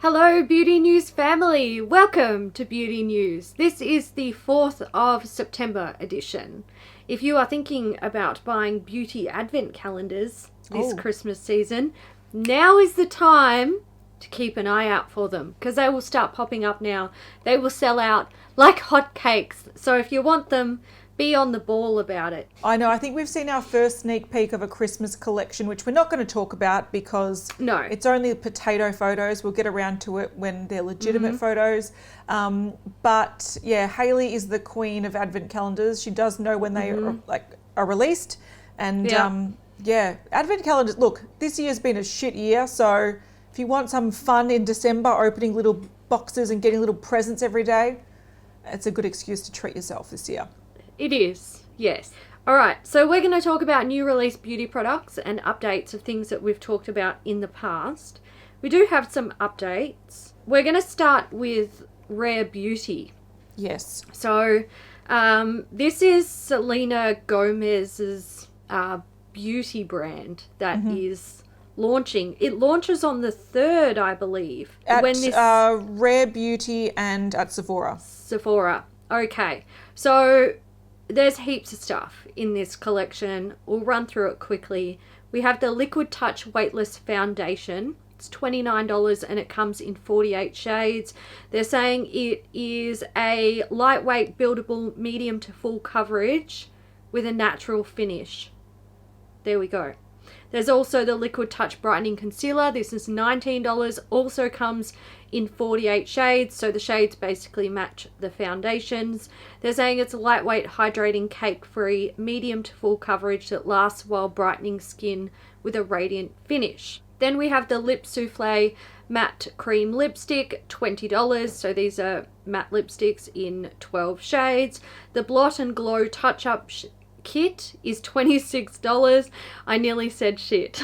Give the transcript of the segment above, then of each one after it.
Hello Beauty News family, welcome to Beauty News. This is the 4th of September edition. If you are thinking about buying beauty advent calendars this Christmas season, now is the time to keep an eye out for them because they will start popping up now. They will sell out like hotcakes. So if you want them, be on the ball about it. I know, I think we've seen our first sneak peek of a Christmas collection, which we're not going to talk about because it's only potato photos. We'll get around to it when they're legitimate photos. But yeah, Hayley is the queen of advent calendars. She does know when they are released. And yeah, advent calendars, look, this year's been a shit year. So if you want some fun in December, opening little boxes and getting little presents every day, it's a good excuse to treat yourself this year. It is, yes. All right, so we're going to talk about new release beauty products and updates of things that we've talked about in the past. We do have some updates. We're going to start with Rare Beauty. Yes. So this is Selena Gomez's beauty brand that is launching. It launches on the 3rd, I believe. At Rare Beauty and at Sephora. Sephora. Okay. So there's heaps of stuff in this collection. We'll run through it quickly. We have the Liquid Touch Weightless Foundation. It's $29 and it comes in 48 shades. They're saying it is a lightweight, buildable, medium to full coverage with a natural finish. There we go. There's also the Liquid Touch Brightening Concealer. This is $19. Also comes in 48 shades, so the shades basically match the foundations. They're saying it's a lightweight, hydrating, cake-free, medium to full coverage that lasts while brightening skin with a radiant finish. Then we have the Lip Souffle Matte Cream Lipstick, $20. So these are matte lipsticks in 12 shades. The Blot and Glow Touch-Up Kit is $26. I nearly said shit.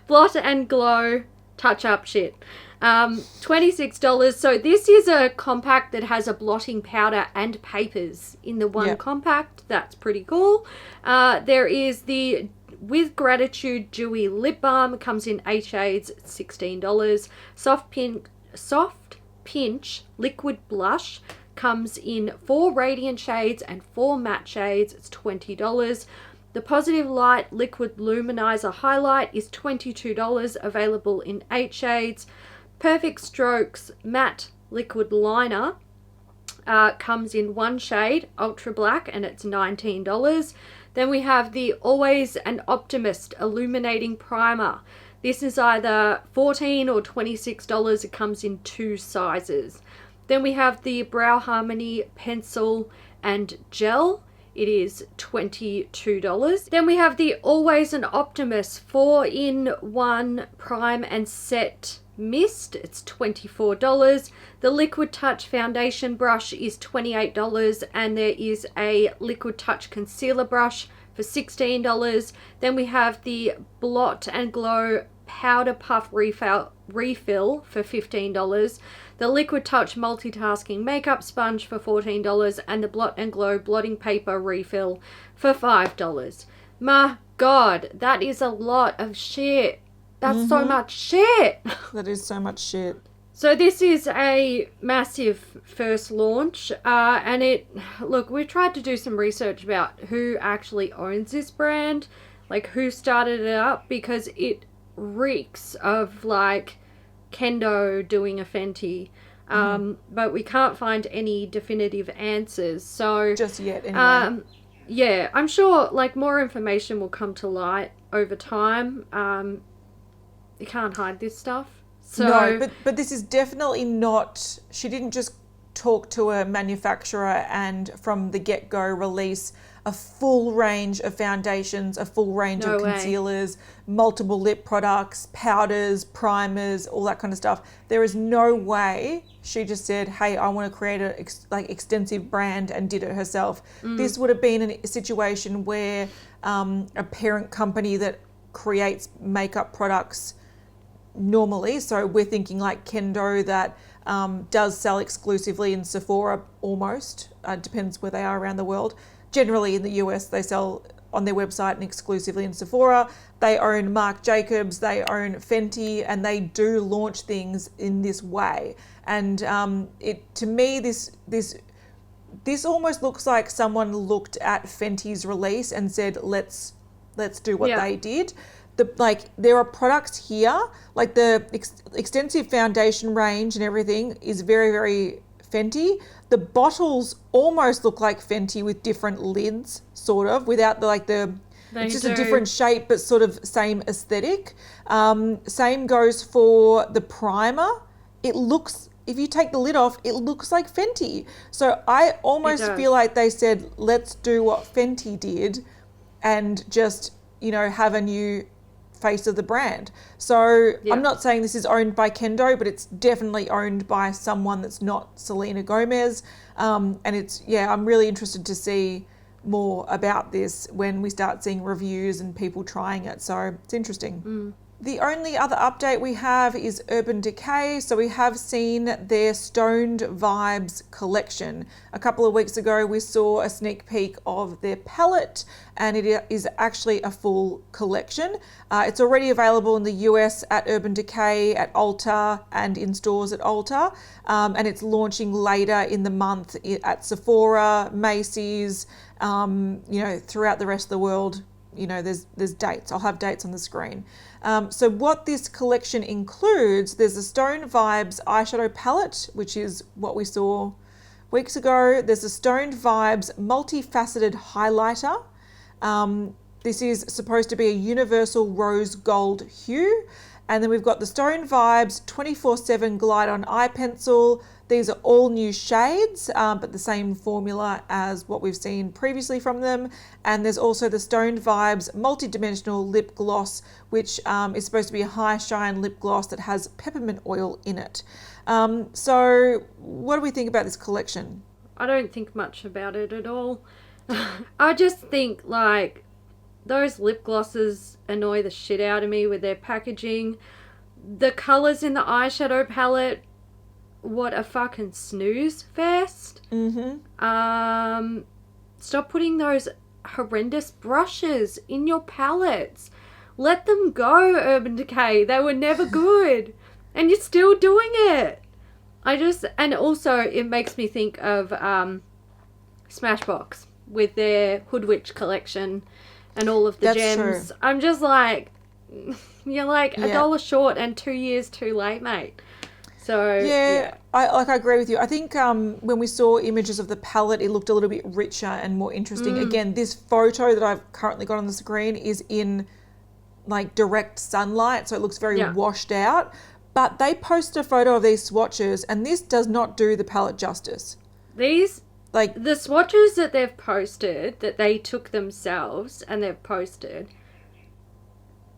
Blot and Glow Touch-Up Shit. $26. So this is a compact that has a blotting powder and papers in the one compact. That's pretty cool. There is the With Gratitude Dewy Lip Balm. It comes in 8 shades, $16. Soft Pinch Liquid Blush comes in 4 radiant shades and 4 matte shades. It's $20. The Positive Light Liquid Luminizer Highlight is $22, available in 8 shades. Perfect Strokes Matte Liquid Liner comes in 1 shade, Ultra Black, and it's $19. Then we have the Always an Optimist Illuminating Primer. This is either $14 or $26. It comes in 2 sizes. Then we have the Brow Harmony Pencil and Gel. It is $22. Then we have the Always an Optimist 4-in-1 Prime and Set Mist. It's $24. The Liquid Touch Foundation Brush is $28. And there is a Liquid Touch Concealer Brush for $16. Then we have the Blot and Glow Powder Puff Refill for $15. The Liquid Touch Multitasking Makeup Sponge for $14, and the Blot and Glow Blotting Paper Refill for $5. My God, that is a lot of shit. That's so much shit. That is so much shit. So this is a massive first launch, and look, we tried to do some research about who actually owns this brand, like who started it up, because it reeks of like Kendo doing a Fenty, but we can't find any definitive answers. So just yet, anyway. Yeah, I'm sure like more information will come to light over time. You can't hide this stuff. So no, but this is definitely not. She didn't just talk to a manufacturer and from the get-go release a full range of foundations, a full range of concealers, multiple lip products, powders, primers, all that kind of stuff. There is no way she just said, hey, I want to create a extensive brand and did it herself. This would have been a situation where a parent company that creates makeup products normally, so we're thinking like Kendo that does sell exclusively in Sephora almost, depends where they are around the world. Generally in the US they sell on their website and exclusively in Sephora. They own Marc Jacobs, they own Fenty, and they do launch things in this way. And to me, this almost looks like someone looked at Fenty's release and said, let's do what they did. There are products here, like the extensive foundation range and everything is very, very Fenty. The bottles almost look like Fenty with different lids, sort of, without it's just a different shape, but sort of same aesthetic. Same goes for the primer. It looks, if you take the lid off, it looks like Fenty. So I almost feel like they said, let's do what Fenty did and just, have a new face of the brand. So I'm not saying this is owned by Kendo, but it's definitely owned by someone that's not Selena Gomez. And I'm really interested to see more about this when we start seeing reviews and people trying it. So it's interesting. The only other update we have is Urban Decay. So we have seen their Stoned Vibes collection. A couple of weeks ago, we saw a sneak peek of their palette, and it is actually a full collection. It's already available in the US at Urban Decay, at Ulta, and in stores at Ulta. And it's launching later in the month at Sephora, Macy's, throughout the rest of the world. There's dates. I'll have dates on the screen. So what this collection includes, there's a Stone Vibes eyeshadow palette, which is what we saw weeks ago. There's a Stone Vibes multifaceted highlighter. This is supposed to be a universal rose gold hue. And then we've got the Stone Vibes 24/7 Glide On Eye Pencil. These are all new shades, but the same formula as what we've seen previously from them. And there's also the Stone Vibes Multi-Dimensional Lip Gloss, which is supposed to be a high shine lip gloss that has peppermint oil in it. So what do we think about this collection? I don't think much about it at all. I just think those lip glosses annoy the shit out of me with their packaging. The colours in the eyeshadow palette, what a fucking snooze fest. Stop putting those horrendous brushes in your palettes. Let them go, Urban Decay. They were never good. And you're still doing it. And also it makes me think of Smashbox with their Hoodwitch collection and all of the gems. True. I'm just like, you're like $1 short and 2 years too late, mate. So yeah. I agree with you. I think when we saw images of the palette, it looked a little bit richer and more interesting. Again, this photo that I've currently got on the screen is in direct sunlight, so it looks very washed out. But they posted a photo of these swatches, and this does not do the palette justice. The swatches that they've posted, that they took themselves and they've posted,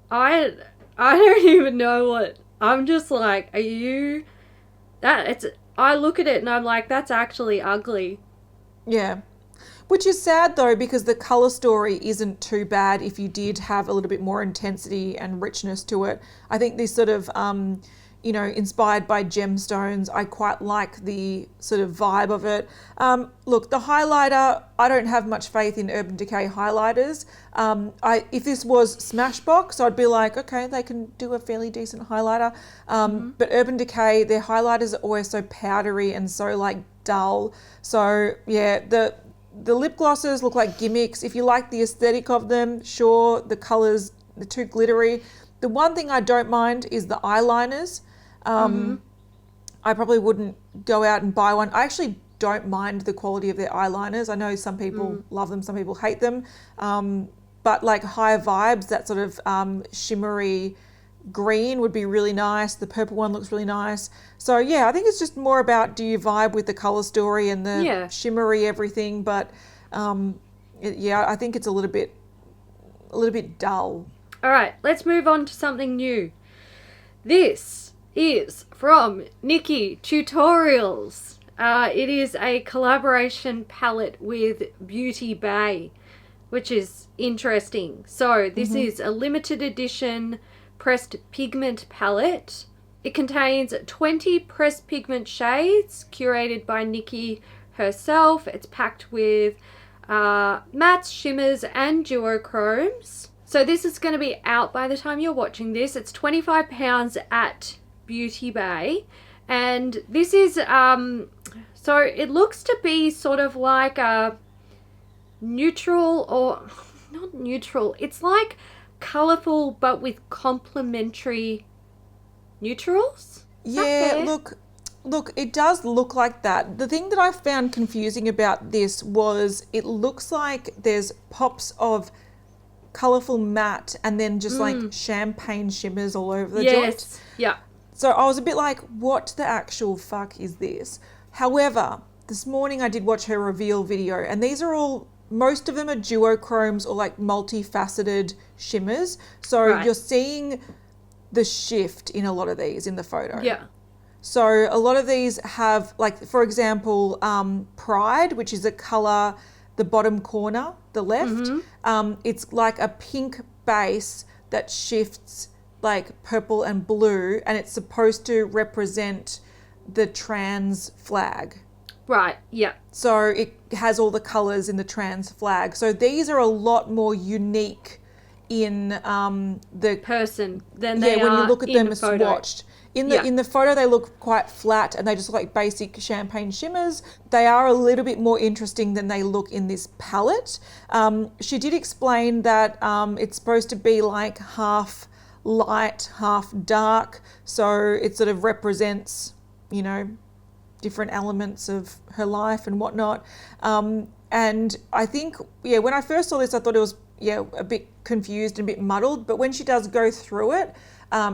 I don't even know what. I'm just like, are you... I look at it and I'm like, that's actually ugly. Yeah. Which is sad though, because the colour story isn't too bad if you did have a little bit more intensity and richness to it. I think this sort of... inspired by gemstones. I quite like the sort of vibe of it. Look, the highlighter, I don't have much faith in Urban Decay highlighters. If this was Smashbox, I'd be like, okay, they can do a fairly decent highlighter. But Urban Decay, their highlighters are always so powdery and so dull. So yeah, the lip glosses look like gimmicks. If you like the aesthetic of them, sure, the colours, they're too glittery. The one thing I don't mind is the eyeliners. I probably wouldn't go out and buy one. I actually don't mind the quality of their eyeliners. I know some people love them, some people hate them. But higher vibes, that sort of shimmery green would be really nice. The purple one looks really nice. So yeah, I think it's just more about, do you vibe with the color story and the shimmery everything? But I think it's a little bit dull. All right, let's move on to something new. This is from Nikki Tutorials. It is a collaboration palette with Beauty Bay, which is interesting. So this is a limited edition pressed pigment palette. It contains 20 pressed pigment shades curated by Nikki herself. It's packed with mattes, shimmers, and duochromes. So this is going to be out by the time you're watching this. It's £25 at Beauty Bay. And this is, so it looks to be sort of like a neutral, or not neutral. It's like colourful but with complementary neutrals. Yeah, look, it does look like that. The thing that I found confusing about this was it looks like there's pops of colourful matte and then just like champagne shimmers all over the joint. Yeah. So I was a bit like, what the actual fuck is this? However, this morning I did watch her reveal video, and these are all, most of them are duochromes or like multifaceted shimmers. So you're seeing the shift in a lot of these in the photo. Yeah. So a lot of these have, like, for example, Pride, which is a colour, the bottom corner, the left. It's like a pink base that shifts like purple and blue, and it's supposed to represent the trans flag. Right, yeah. So it has all the colours in the trans flag. So these are a lot more unique in the person than they are when you look at them the photo. swatched. In the photo, they look quite flat and they just look like basic champagne shimmers. They are a little bit more interesting than they look in this palette. She did explain that it's supposed to be like half light, half dark. So it sort of represents, you know, different elements of her life and whatnot. And I think, when I first saw this, I thought it was, a bit confused and a bit muddled. But when she does go through it,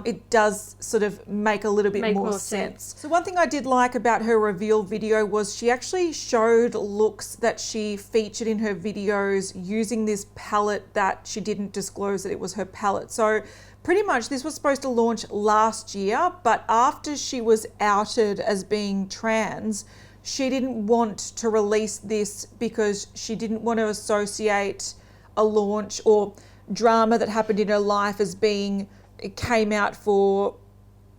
it does sort of make a little bit more sense. So one thing I did like about her reveal video was she actually showed looks that she featured in her videos using this palette that she didn't disclose that it was her palette. So pretty much this was supposed to launch last year, but after she was outed as being trans, she didn't want to release this because she didn't want to associate a launch or drama that happened in her life as being, it came out for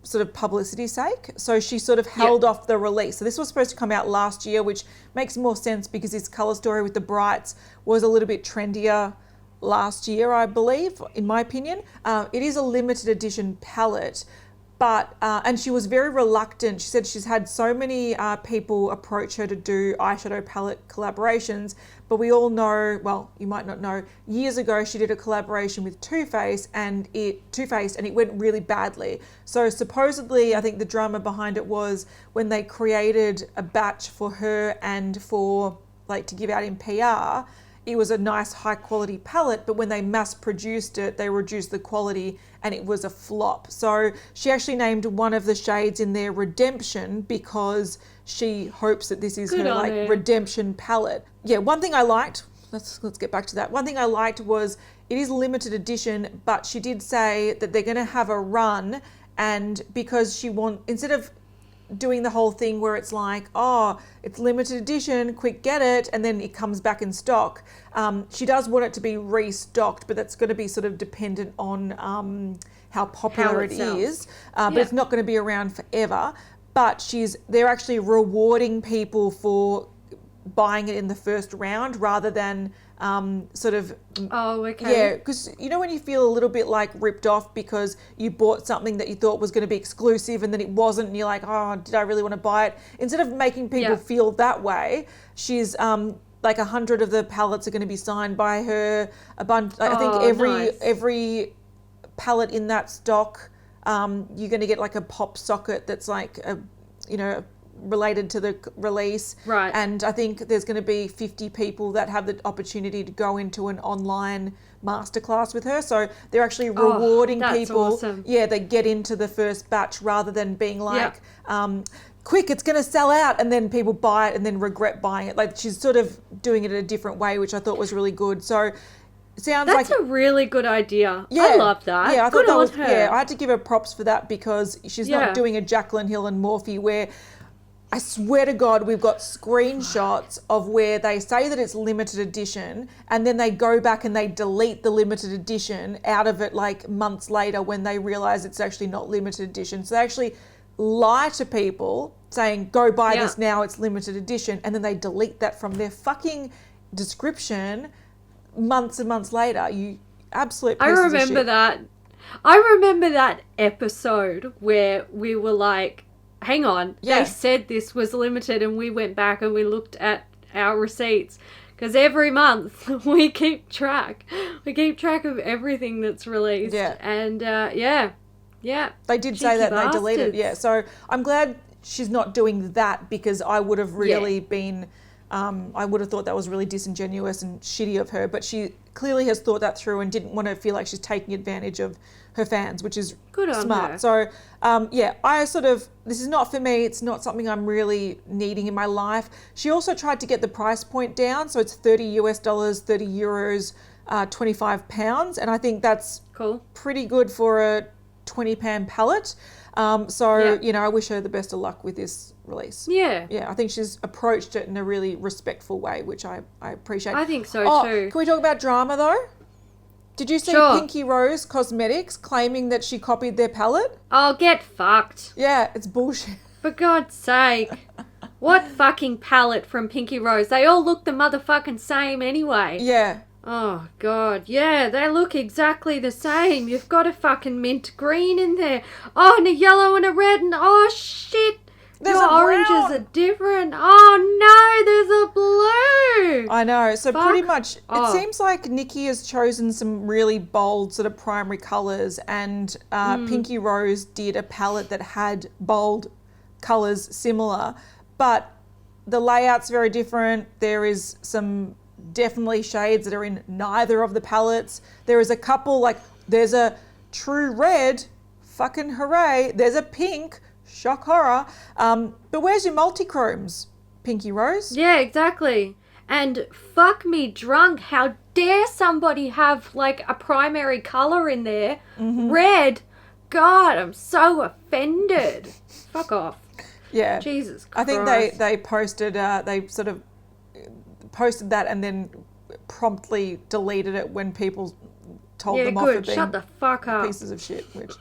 sort of publicity's sake. So she sort of held off the release. So this was supposed to come out last year, which makes more sense because this colour story with the brights was a little bit trendier last year, I believe, in my opinion. It is a limited edition palette, but, and she was very reluctant. She said she's had so many people approach her to do eyeshadow palette collaborations, but we all know, well, you might not know, years ago she did a collaboration with Too Faced and it went really badly. So supposedly, I think the drama behind it was when they created a batch for her and for, like, to give out in PR, it was a nice high quality palette, but when they mass produced it, they reduced the quality and it was a flop. So she actually named one of the shades in there Redemption because she hopes that this is her redemption palette. Yeah, one thing I liked, let's get back to that. One thing I liked was it is limited edition, but she did say that they're going to have a run, and because instead of doing the whole thing where it's like, oh, it's limited edition, quick get it, and then it comes back in stock. She does want it to be restocked, but that's going to be sort of dependent on how popular it is. But it's not going to be around forever. But they're actually rewarding people for buying it in the first round rather than sort of... Oh, okay. Yeah, because you know when you feel a little bit like ripped off because you bought something that you thought was going to be exclusive and then it wasn't, and you're like, oh, did I really want to buy it? Instead of making people feel that way, she's like 100 of the palettes are going to be signed by her. A bunch, I think every palette in that stock, you're going to get like a pop socket that's like related to the release. Right. And I think there's going to be 50 people that have the opportunity to go into an online masterclass with her. So they're actually rewarding people. Awesome. Yeah, that get into the first batch rather than being like, quick, it's going to sell out, and then people buy it and then regret buying it. Like, she's sort of doing it in a different way, which I thought was really good. So That's a really good idea. Yeah, I love that. Yeah, I thought that was her. Yeah, I had to give her props for that because she's not doing a Jaclyn Hill and Morphe where I swear to God we've got screenshots of where they say that it's limited edition and then they go back and they delete the limited edition out of it like months later when they realise it's actually not limited edition. So they actually lie to people saying, go buy this now, it's limited edition, and then they delete that from their fucking description months and months later. You absolute I pieces of remember shit. that. I remember that episode where we were like, hang on, they said this was limited, and we went back and we looked at our receipts. Because every month we keep track. We keep track of everything that's released. Yeah. And yeah. They did say that they deleted. Yeah. So I'm glad she's not doing that, because I would have really been, I would have thought that was really disingenuous and shitty of her. But she clearly has thought that through and didn't want to feel like she's taking advantage of her fans, which is good on smart. her. So I sort of, this is not for me. It's not something I'm really needing in my life. She also tried to get the price point down. So it's $30, 30 euros, 25 pounds. And I think that's cool. Pretty good for a 20-pound palette. I wish her the best of luck with this release. Yeah, I think she's approached it in a really respectful way, which I appreciate. I think so too. Can we talk about drama though? Did you see Pinky Rose Cosmetics claiming that she copied their palette? Oh, get fucked. Yeah, it's bullshit. For God's sake. What fucking palette from Pinky Rose? They all look the motherfucking same anyway. Yeah. Oh, God. Yeah, they look exactly the same. You've got a fucking mint green in there. Oh, and a yellow and a red, and oh, shit. There's your oranges are different. Oh, no, there's a blue. I know. So pretty much, it seems like Nikki has chosen some really bold sort of primary colours, and Pinky Rose did a palette that had bold colours similar, but the layout's very different. There is some definitely shades that are in neither of the palettes. There is a couple, like there's a true red, fucking hooray. There's a pink, shock horror. But where's your multi-chromes, Pinky Rose? Yeah, exactly. And fuck me drunk, how dare somebody have like a primary colour in there? Red. God, I'm so offended. Fuck off. Yeah. Jesus Christ. I think they posted, they sort of posted that and then promptly deleted it when people told them off for being shut the fuck up. Pieces of shit, which,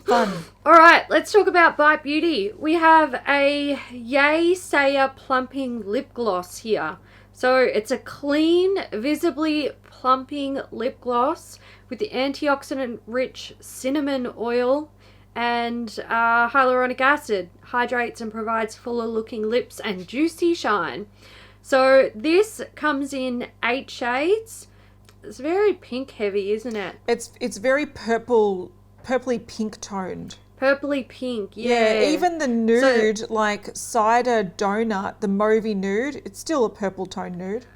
fun. All right, let's talk about Bite Beauty. We have a YESSTYLE Plumping Lip Gloss here. So it's a clean, visibly plumping lip gloss with the antioxidant-rich cinnamon oil and hyaluronic acid. Hydrates and provides fuller-looking lips and juicy shine. So this comes in 8 shades. It's very pink heavy, isn't it? It's very purpley pink toned. Purpley pink, yeah. Even the nude, like cider donut, the mauvey nude, it's still a purple tone nude.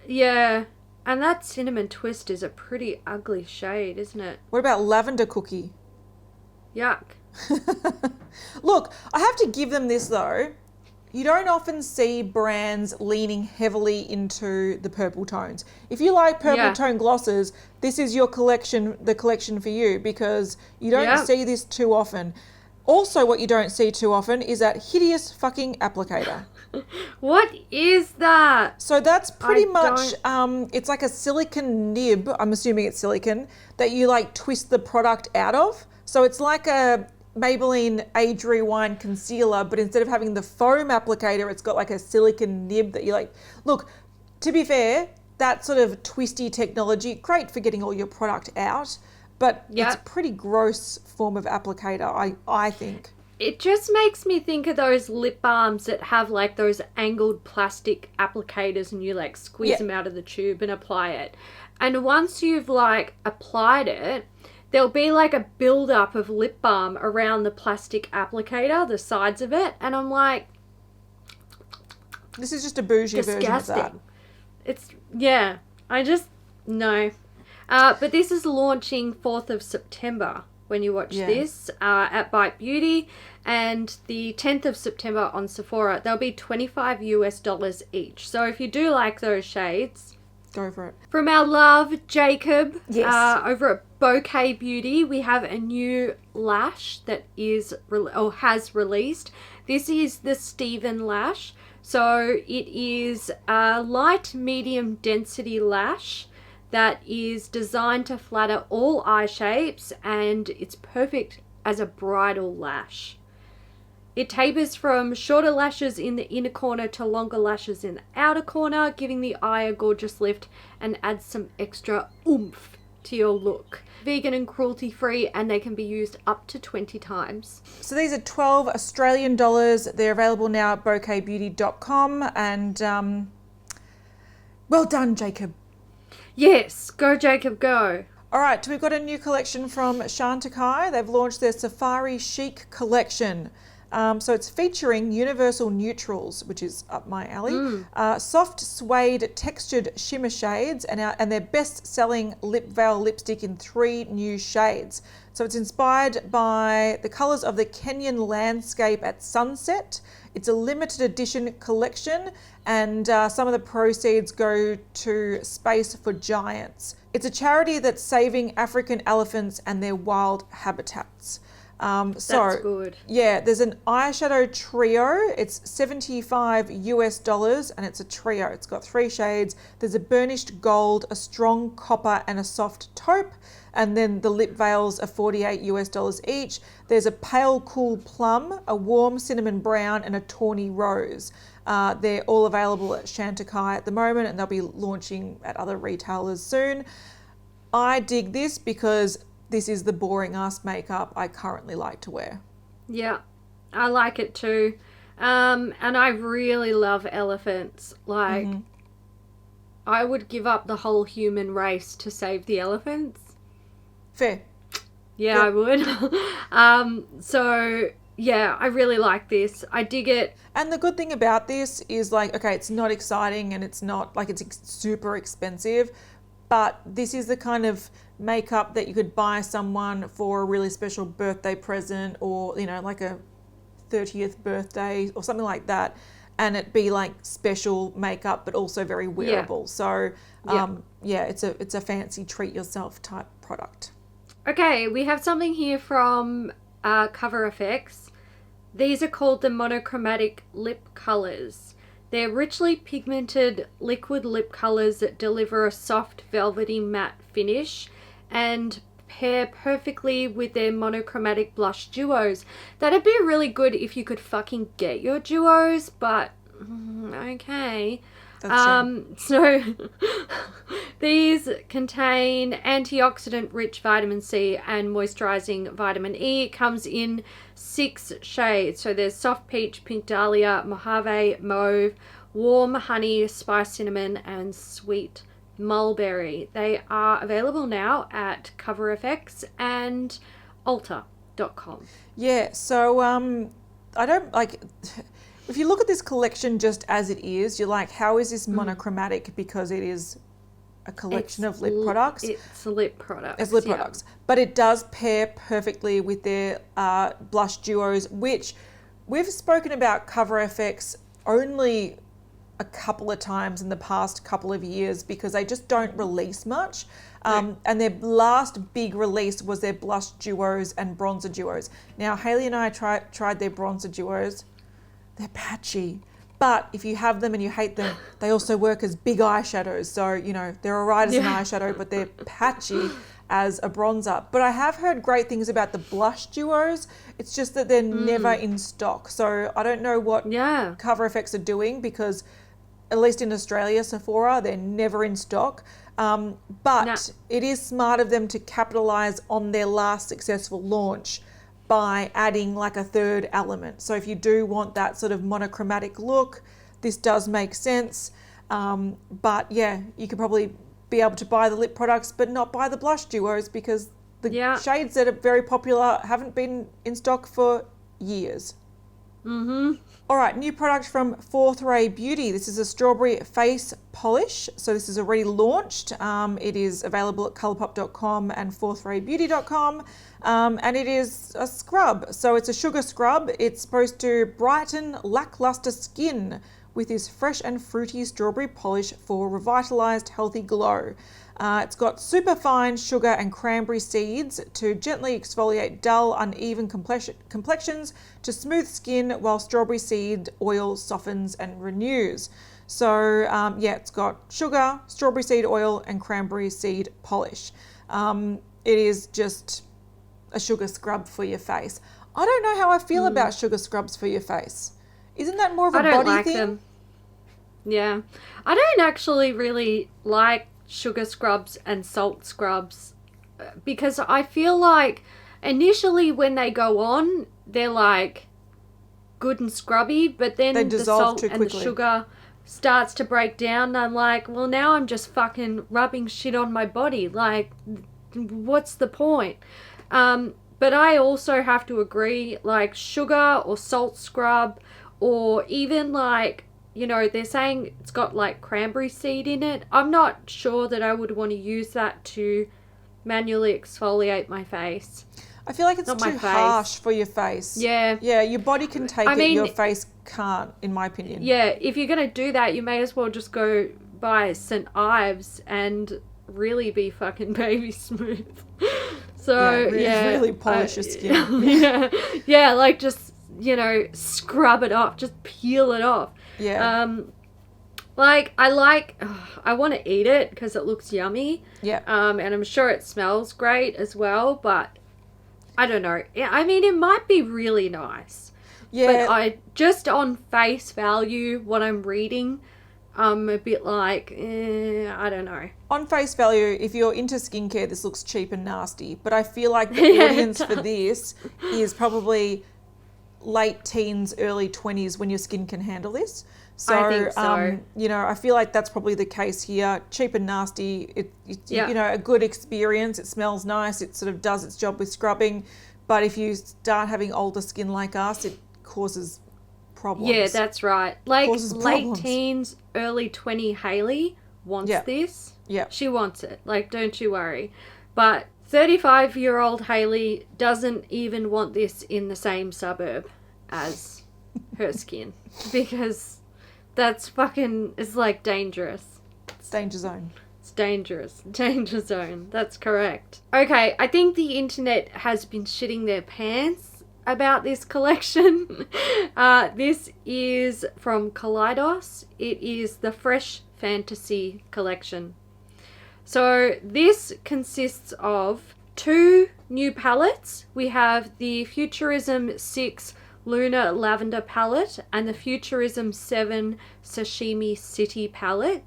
Yeah, and that cinnamon twist is a pretty ugly shade, isn't it? What about lavender cookie? Yuck. Look, I have to give them this though. You don't often see brands leaning heavily into the purple tones. If you like purple tone glosses, this is your collection, the collection for you, because you don't see this too often. Also, what you don't see too often is that hideous fucking applicator. What is that? So that's pretty much, it's like a silicone nib, I'm assuming it's silicone, that you like twist the product out of. So it's like a Maybelline Age Rewind concealer, but instead of having the foam applicator, it's got like a silicone nib that you like. Look, to be fair, that sort of twisty technology, great for getting all your product out, but it's a pretty gross form of applicator, I think. It just makes me think of those lip balms that have like those angled plastic applicators and you like squeeze them out of the tube and apply it. And once you've like applied it, there'll be like a build-up of lip balm around the plastic applicator, the sides of it, and I'm like... This is just a bougie version of that. It's, no. But this is launching 4th of September when you watch this at Bite Beauty, and the 10th of September on Sephora. They'll be $25 each. So if you do like those shades... Go for it. From our love, Jacob, over at Bocaj Beauty, we have a new lash that has released. This is the Steven lash. So it is a light medium density lash that is designed to flatter all eye shapes, and it's perfect as a bridal lash. It tapers from shorter lashes in the inner corner to longer lashes in the outer corner, giving the eye a gorgeous lift and adds some extra oomph to your look. Vegan and cruelty free, and they can be used up to 20 times. So these are 12 Australian dollars. They're available now at bouquetbeauty.com, and well done, Jacob. Yes, go Jacob, go. All right, we've got a new collection from Chantecaille. They've launched their Safari Chic collection. So it's featuring universal neutrals, which is up my alley, soft suede textured shimmer shades, and their best-selling lip veil lipstick in 3 new shades. So it's inspired by the colours of the Kenyan landscape at sunset. It's a limited edition collection, and some of the proceeds go to Space for Giants. It's a charity that's saving African elephants and their wild habitats. That's good. Yeah, there's an eyeshadow trio. It's $75 and it's a trio. It's got 3 shades. There's a burnished gold, a strong copper, and a soft taupe. And then the lip veils are $48 each. There's a pale cool plum, a warm cinnamon brown, and a tawny rose. They're all available at Chantecaille at the moment, and they'll be launching at other retailers soon. I dig this because this is the boring ass makeup I currently like to wear. Yeah, I like it too. And I really love elephants. Like, I would give up the whole human race to save the elephants. Fair. Yeah, I would. So, yeah, I really like this. I dig it. And the good thing about this is, like, okay, it's not exciting and it's not like it's super expensive, but this is the kind of makeup that you could buy someone for a really special birthday present, or, you know, like a 30th birthday or something like that, and it be like special makeup but also very wearable. So yeah, it's a fancy treat yourself type product. Okay, we have something here from Cover FX. These are called the Monochromatic lip colors. They're richly pigmented liquid lip colors that deliver a soft velvety matte finish and pair perfectly with their monochromatic blush duos. That'd be really good if you could fucking get your duos, but okay. So these contain antioxidant rich vitamin C and moisturizing vitamin E. It comes in 6 shades. So there's soft peach, pink dahlia, mojave, mauve, warm honey, spice cinnamon, and sweet mulberry. They are available now at CoverFX and Ulta.com. Yeah, so I don't like. If you look at this collection just as it is, you're like, how is this monochromatic? Because it is a collection of lip products. It's lip products. It's lip products. But it does pair perfectly with their blush duos, which we've spoken about Cover FX only a couple of times in the past couple of years because they just don't release much. And their last big release was their blush duos and bronzer duos. Now, Hayley and I tried their bronzer duos. They're patchy, but if you have them and you hate them, they also work as big eyeshadows. So, you know, they're all right as an eyeshadow, but they're patchy as a bronzer. But I have heard great things about the blush duos. It's just that they're never in stock. So I don't know what Cover FX are doing because, at least in Australia, Sephora, they're never in stock. But it is smart of them to capitalize on their last successful launch by adding like a third element. So if you do want that sort of monochromatic look, this does make sense. But yeah, you could probably be able to buy the lip products but not buy the blush duos because the shades that are very popular haven't been in stock for years. All right, new product from Fourth Ray Beauty. This is a strawberry face polish. So this is already launched. It is available at colourpop.com and fourthraybeauty.com. And it is a scrub. So it's a sugar scrub. It's supposed to brighten lackluster skin with this fresh and fruity strawberry polish for revitalized healthy glow. It's got super fine sugar and cranberry seeds to gently exfoliate dull, uneven complexions to smooth skin, while strawberry seed oil softens and renews. So yeah, it's got sugar, strawberry seed oil, and cranberry seed polish. It is just a sugar scrub for your face. I don't know how I feel about sugar scrubs for your face. Isn't that more of a I don't body like thing? them. Yeah. I don't actually really like sugar scrubs and salt scrubs because I feel like initially when they go on, they're like good and scrubby, but then They the dissolve salt too and the quickly. sugar starts to break down. And I'm like, well, now I'm just fucking rubbing shit on my body. Like, what's the point? But I also have to agree, like sugar or salt scrub, or even like, you know, they're saying it's got like cranberry seed in it. I'm not sure that I would want to use that to manually exfoliate my face. I feel like it's Not my too face. harsh for your face. Yeah. Yeah, your body can take I it, mean, your face can't, in my opinion. Yeah, if you're going to do that, you may as well just go buy St. Ives and really be fucking baby smooth. So, really polish your skin. yeah, like just, you know, scrub it off, just peel it off. Yeah. Like, I want to eat it because it looks yummy. Yeah. And I'm sure it smells great as well, but I don't know. I mean, it might be really nice. Yeah. But just on face value, what I'm reading, I'm a bit like, I don't know. On face value, if you're into skincare, this looks cheap and nasty. But I feel like the audience for this is probably late teens, early 20s when your skin can handle this. So, I think so. You know, I feel like that's probably the case here. Cheap and nasty. It's Yeah. you know, a good experience. It smells nice. It sort of does its job with scrubbing. But if you start having older skin like us, it causes problems. Yeah, that's right. Like Causes late problems. teens, early 20 Hailey wants Yeah. this. Yeah. She wants it. Like, don't you worry. But 35-year-old Hailey doesn't even want this in the same suburb as her skin because that's fucking, it's like dangerous. It's danger zone. It's dangerous. Danger zone. That's correct. Okay, I think the internet has been shitting their pants about this collection. This is from Kaleidos. It is the Fresh Fantasy collection. So this consists of 2 new palettes. We have the Futurism 6 Lunar Lavender palette and the Futurism 7 Sashimi City palette.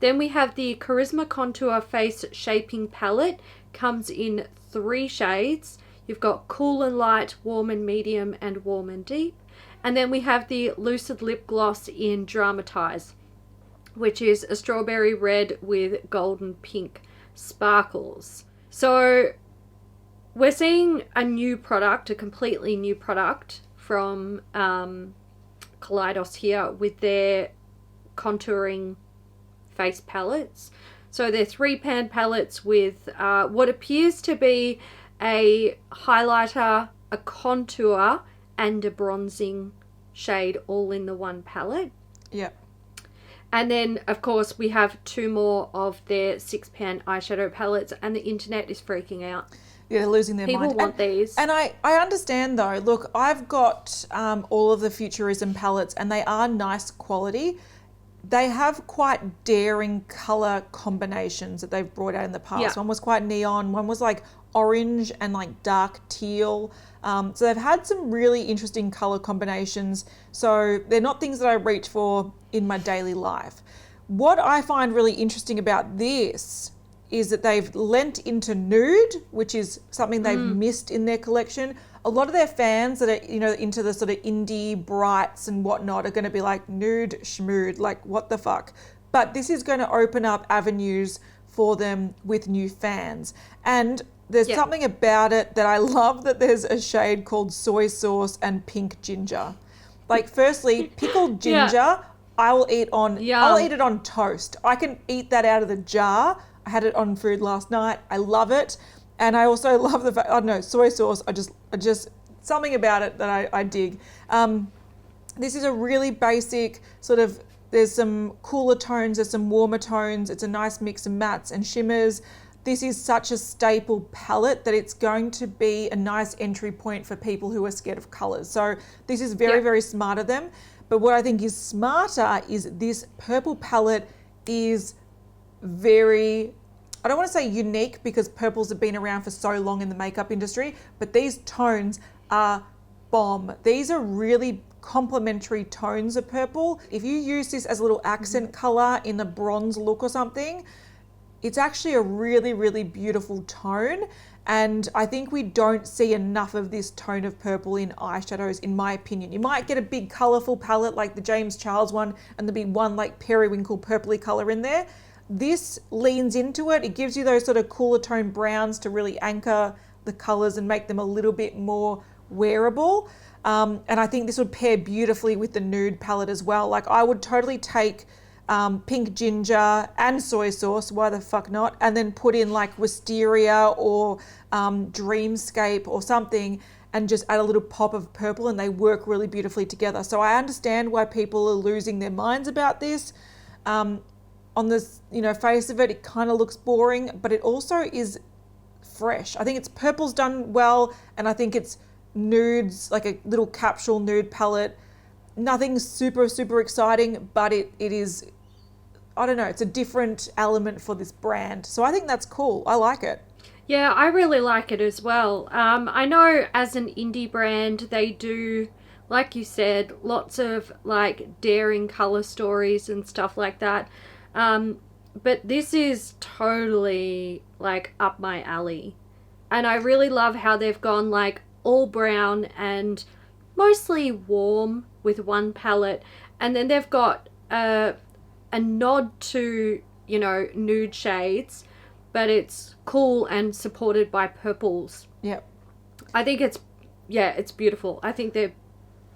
Then we have the Charisma Contour Face Shaping palette. Comes in 3 shades. You've got Cool and Light, Warm and Medium, and Warm and Deep. And then we have the Lucid Lip Gloss in Dramatize, which is a strawberry red with golden pink sparkles. So we're seeing a new product, a completely new product from Kaleidos here with their contouring face palettes. So they're 3-pan palettes with what appears to be a highlighter, a contour, and a bronzing shade all in the one palette. Yeah. And then, of course, we have 2 more of their 6-pan eyeshadow palettes, and the internet is freaking out. Yeah, they're losing their mind. People want these. And I understand though. Look, I've got all of the Futurism palettes and they are nice quality. They have quite daring colour combinations that they've brought out in the past. Yeah. One was quite neon, one was like orange and like dark teal. So they've had some really interesting colour combinations. So they're not things that I reach for in my daily life. What I find really interesting about this is that they've lent into nude, which is something they've missed in their collection. A lot of their fans that are, you know, into the sort of indie brights and whatnot are going to be like, nude schmood, like what the fuck. But this is going to open up avenues for them with new fans. And there's something about it that I love, that there's a shade called soy sauce and pink ginger. Like, firstly, pickled ginger, I will eat on, I'll eat it on toast. I can eat that out of the jar. I had it on food last night. I love it. And I also love the fact, I don't know, soy sauce, I just something about it that I dig. This is a really basic sort of, there's some cooler tones, there's some warmer tones. It's a nice mix of mattes and shimmers. This is such a staple palette that it's going to be a nice entry point for people who are scared of colours. So this is very, very smart of them. But what I think is smarter is this purple palette is very, I don't want to say unique because purples have been around for so long in the makeup industry, but these tones are bomb. These are really complementary tones of purple. If you use this as a little accent color in a bronze look or something, it's actually a really, really beautiful tone. And I think we don't see enough of this tone of purple in eyeshadows, in my opinion. You might get a big colorful palette like the James Charles one, and there'll be one like periwinkle purpley color in there. This leans into it. It gives you those sort of cooler tone browns to really anchor the colors and make them a little bit more wearable. And I think this would pair beautifully with the nude palette as well. Like I would totally take pink ginger and soy sauce, why the fuck not, and then put in like wisteria or dreamscape or something and just add a little pop of purple, and they work really beautifully together. So I understand why people are losing their minds about this. On this, face of it, it kind of looks boring, but it also is fresh. I think it's purple's done well, and I think it's nudes, like a little capsule nude palette. Nothing super, super exciting, but it is, I don't know, it's a different element for this brand. So I think that's cool. I like it. Yeah, I really like it as well. I know as an indie brand, they do, like you said, lots of like daring color stories and stuff like that. But this is totally like up my alley. And I really love how they've gone like all brown and mostly warm with one palette. And then they've got a nod to, nude shades, but it's cool and supported by purples. Yep. I think it's beautiful. I think they're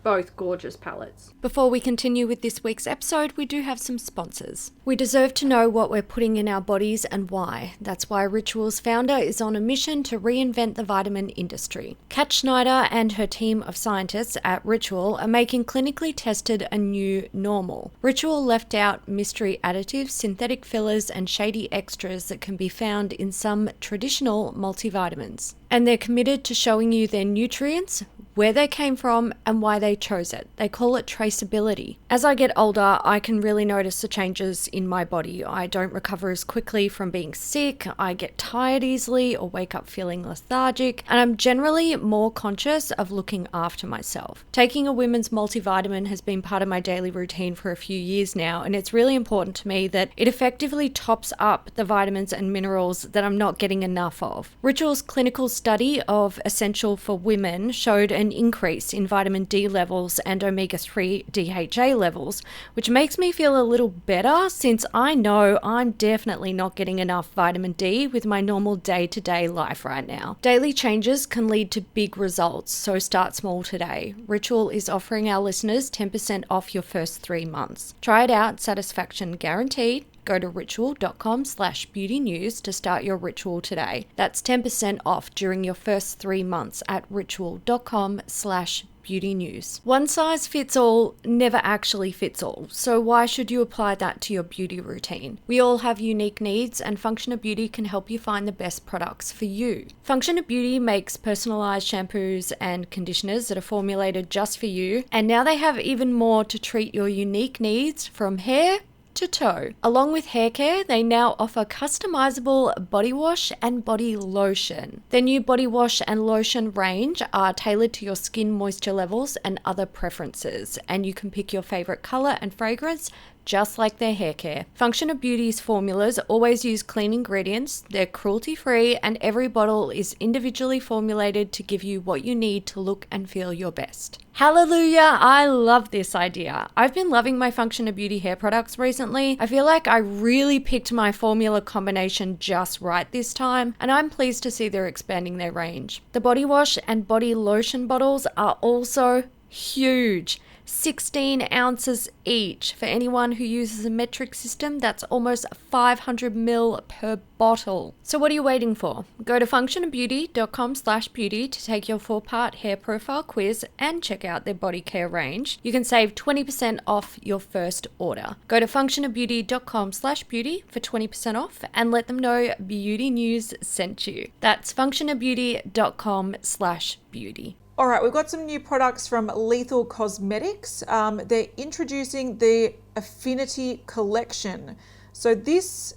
both gorgeous palettes. Before we continue with this week's episode, we do have some sponsors. We deserve to know what we're putting in our bodies and why. That's why Ritual's founder is on a mission to reinvent the vitamin industry. Kat Schneider and her team of scientists at Ritual are making clinically tested a new normal. Ritual left out mystery additives, synthetic fillers, and shady extras that can be found in some traditional multivitamins. And they're committed to showing you their nutrients, where they came from, and why they chose it. They call it traceability. As I get older, I can really notice the changes in my body. I don't recover as quickly from being sick, I get tired easily or wake up feeling lethargic, and I'm generally more conscious of looking after myself. Taking a women's multivitamin has been part of my daily routine for a few years now, and it's really important to me that it effectively tops up the vitamins and minerals that I'm not getting enough of. Ritual's clinical study of Essential for Women showed an increase in vitamin D levels and omega-3 DHA levels, which makes me feel a little better since I know I'm definitely not getting enough vitamin D with my normal day-to-day life right now. Daily changes can lead to big results, so start small today. Ritual is offering our listeners 10% off your first 3 months. Try it out, satisfaction guaranteed. Go to ritual.com/beautynews to start your ritual today. That's 10% off during your first 3 months at ritual.com/beautynews. One size fits all never actually fits all, so why should you apply that to your beauty routine? We all have unique needs, and Function of Beauty can help you find the best products for you. Function of Beauty makes personalized shampoos and conditioners that are formulated just for you, and now they have even more to treat your unique needs from hair to toe. Along with hair care, they now offer customizable body wash and body lotion. Their new body wash and lotion range are tailored to your skin moisture levels and other preferences, and you can pick your favorite color and fragrance just like their hair care. Function of Beauty's formulas always use clean ingredients, they're cruelty-free, and every bottle is individually formulated to give you what you need to look and feel your best. Hallelujah! I love this idea. I've been loving my Function of Beauty hair products recently. I feel like I really picked my formula combination just right this time, and I'm pleased to see they're expanding their range. The body wash and body lotion bottles are also huge. 16 ounces each. For anyone who uses a metric system, that's almost 500 ml per bottle. So what are you waiting for? Go to functionofbeauty.com/beauty to take your 4-part hair profile quiz and check out their body care range. You can save 20% off your first order. Go to functionofbeauty.com/beauty for 20% off and let them know Beauty News sent you. That's functionofbeauty.com/beauty. All right, we've got some new products from Lethal Cosmetics. They're introducing the Affinity Collection. So this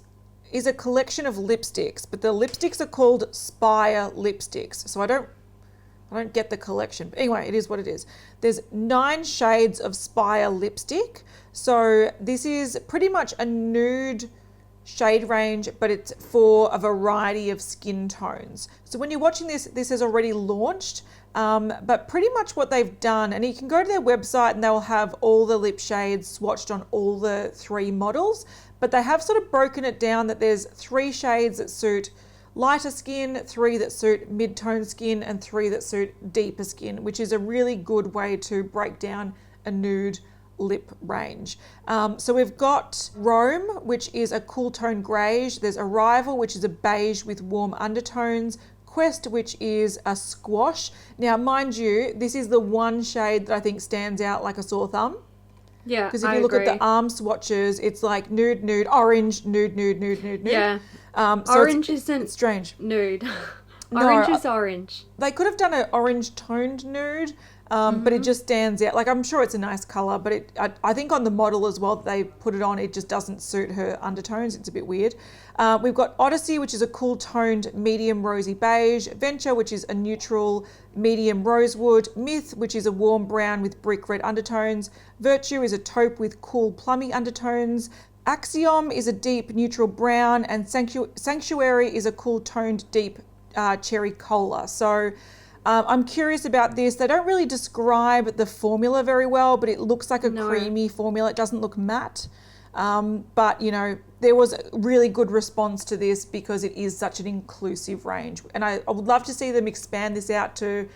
is a collection of lipsticks, but the lipsticks are called Spire lipsticks. So I don't I don't get the collection. But anyway, it is what it is. There's 9 shades of Spire lipstick. So this is pretty much a nude shade range, but it's for a variety of skin tones. So when you're watching this, this has already launched, but pretty much what they've done, and you can go to their website and they'll have all the lip shades swatched on all the 3 models, but they have sort of broken it down that there's 3 shades that suit lighter skin, 3 that suit mid-tone skin, and 3 that suit deeper skin, which is a really good way to break down a nude lip range. So we've got Rome, which is a cool tone greige. There's Arrival, which is a beige with warm undertones. Quest, which is a squash. Now, mind you, this is the one shade that I think stands out like a sore thumb. Yeah, because if you look at the arm swatches, it's like nude, nude, orange, nude, nude, nude, nude, nude. Yeah. So orange isn't strange. Nude. Orange is orange. They could have done an orange toned nude, but it just stands out. Like, I'm sure it's a nice colour, but I think on the model as well that they put it on, it just doesn't suit her undertones. It's a bit weird. We've got Odyssey, which is a cool toned medium rosy beige. Venture, which is a neutral medium rosewood. Myth, which is a warm brown with brick red undertones. Virtue is a taupe with cool plummy undertones. Axiom is a deep neutral brown, and Sanctuary is a cool toned deep cherry cola. So I'm curious about this. They don't really describe the formula very well, but it looks like a creamy formula. It doesn't look matte. But, you know, there was a really good response to this because it is such an inclusive range. And I would love to see them expand this out to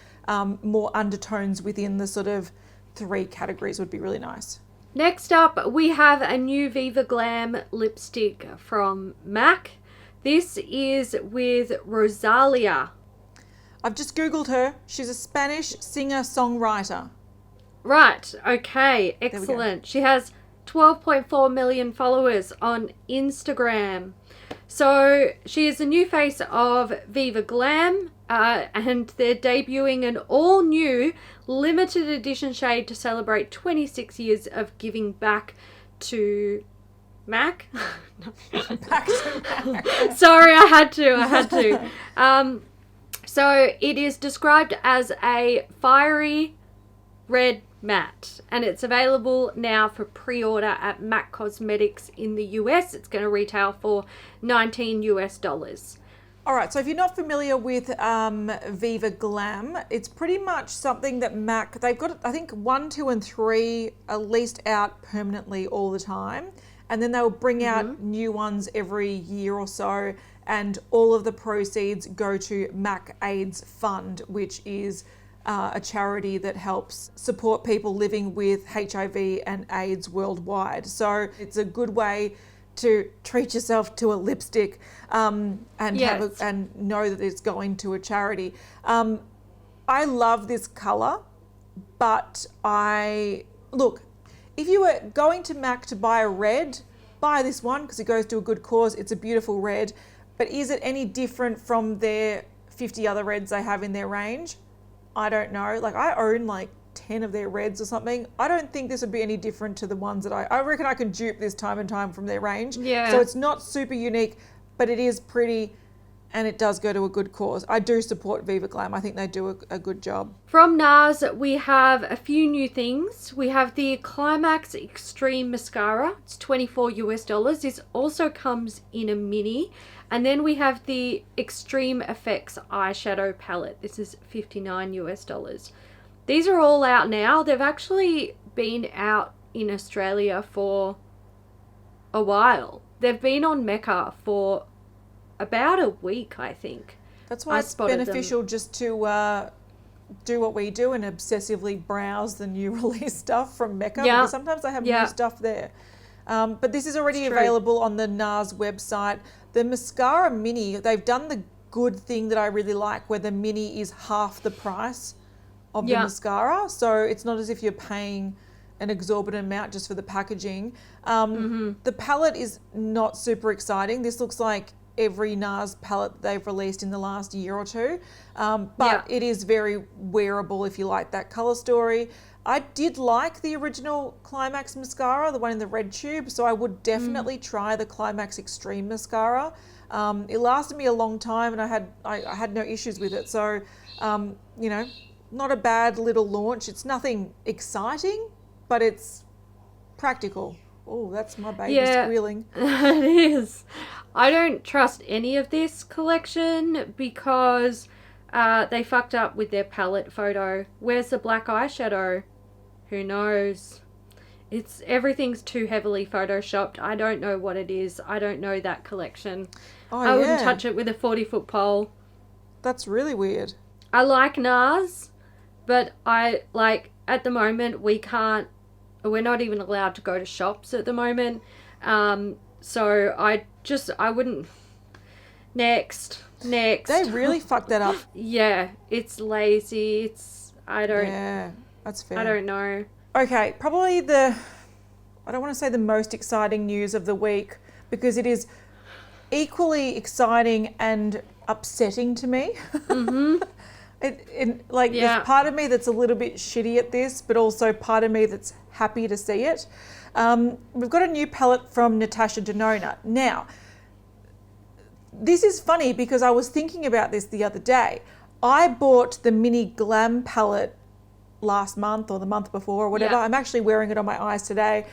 more undertones within the sort of 3 categories would be really nice. Next up, we have a new Viva Glam lipstick from MAC. This is with Rosalia. I've just Googled her. She's a Spanish singer-songwriter. Right. Okay. Excellent. She has 12.4 million followers on Instagram. So she is the new face of Viva Glam, and they're debuting an all-new limited edition shade to celebrate 26 years of giving back to MAC. Back to MAC. Sorry, I had to. So it is described as a fiery red matte, and it's available now for pre-order at MAC Cosmetics in the US. It's going to retail for $19 US. All right, so if you're not familiar with Viva Glam, it's pretty much something that MAC, they've got, I think, 1, 2, and 3 at least out permanently all the time. And then they'll bring out new ones every year or so. And all of the proceeds go to MAC AIDS Fund, which is a charity that helps support people living with HIV and AIDS worldwide. So it's a good way to treat yourself to a lipstick and and know that it's going to a charity. I love this colour, but if you were going to MAC to buy a red, buy this one because it goes to a good cause. It's a beautiful red, but is it any different from their 50 other reds they have in their range? I don't know. Like, I own like 10 of their reds or something. I don't think this would be any different to the ones that I reckon I can dupe this time and time from their range. Yeah. So it's not super unique, but it is pretty and it does go to a good cause. I do support Viva Glam. I think they do a good job. From Nars, we have a few new things. We have the Climax Extreme Mascara. It's $24 US. This also comes in a mini. And then we have the Extreme Effects Eyeshadow Palette. This is $59 US. These are all out now. They've actually been out in Australia for a while. They've been on Mecca for about a week, I think. That's why it's beneficial just to do what we do and obsessively browse the new release stuff from Mecca. Because sometimes they have new stuff there. But this is already available on the Nars website. The Mascara Mini, they've done the good thing that I really like, where the Mini is half the price of the mascara. So it's not as if you're paying an exorbitant amount just for the packaging. The palette is not super exciting. This looks like every Nars palette they've released in the last year or two. But it is very wearable if you like that colour story. I did like the original Climax mascara, the one in the red tube, so I would definitely try the Climax Extreme mascara. It lasted me a long time and I had no issues with it. So You know, not a bad little launch. It's nothing exciting, but it's practical. Oh, that's my baby squealing. It is. I don't trust any of this collection because they fucked up with their palette photo. Where's the black eyeshadow? Who knows? Everything's too heavily photoshopped. I don't know what it is. I don't know that collection. I wouldn't touch it with a 40-foot pole. That's really weird. I like Nars, but at the moment we're not even allowed to go to shops at the moment. So I wouldn't. Next. They really fucked that up. Yeah, it's lazy. Yeah, that's fair. I don't know. Okay, probably I don't want to say the most exciting news of the week because it is equally exciting and upsetting to me. Mm-hmm. There's part of me that's a little bit shitty at this, but also part of me that's happy to see it. We've got a new palette from Natasha Denona. Now, this is funny because I was thinking about this the other day. I bought the mini Glam palette last month or the month before or whatever. I'm actually wearing it on my eyes today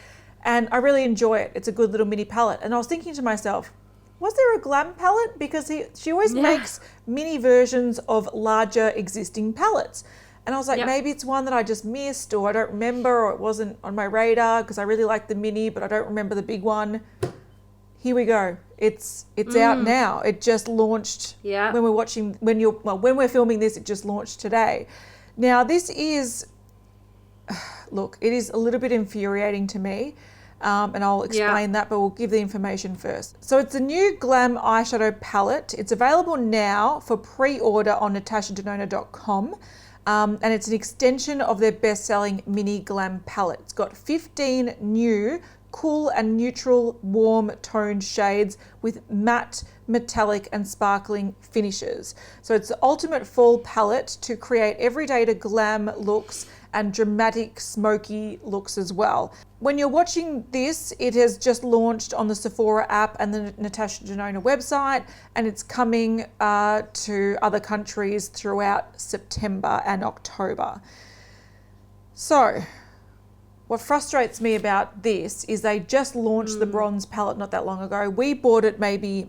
and I really enjoy it. It's a good little mini palette. And I was thinking to myself, was there a Glam palette? Because she always makes mini versions of larger existing palettes. And I was like, maybe it's one that I just missed or I don't remember or it wasn't on my radar because I really like the mini, but I don't remember the big one. Here we go. It's out now. It just launched when we're filming this, it just launched today. Now this is, look, it is a little bit infuriating to me. And I'll explain that, but we'll give the information first. So it's a new Glam eyeshadow palette. It's available now for pre-order on natashadenona.com. And it's an extension of their best-selling mini Glam palette. It's got 15 new cool and neutral warm toned shades with matte, metallic and sparkling finishes. So it's the ultimate fall palette to create everyday to glam looks and dramatic smoky looks as well. When you're watching this, it has just launched on the Sephora app and the Natasha Denona website, and it's coming to other countries throughout September and October. So what frustrates me about this is they just launched the bronze palette not that long ago. We bought it maybe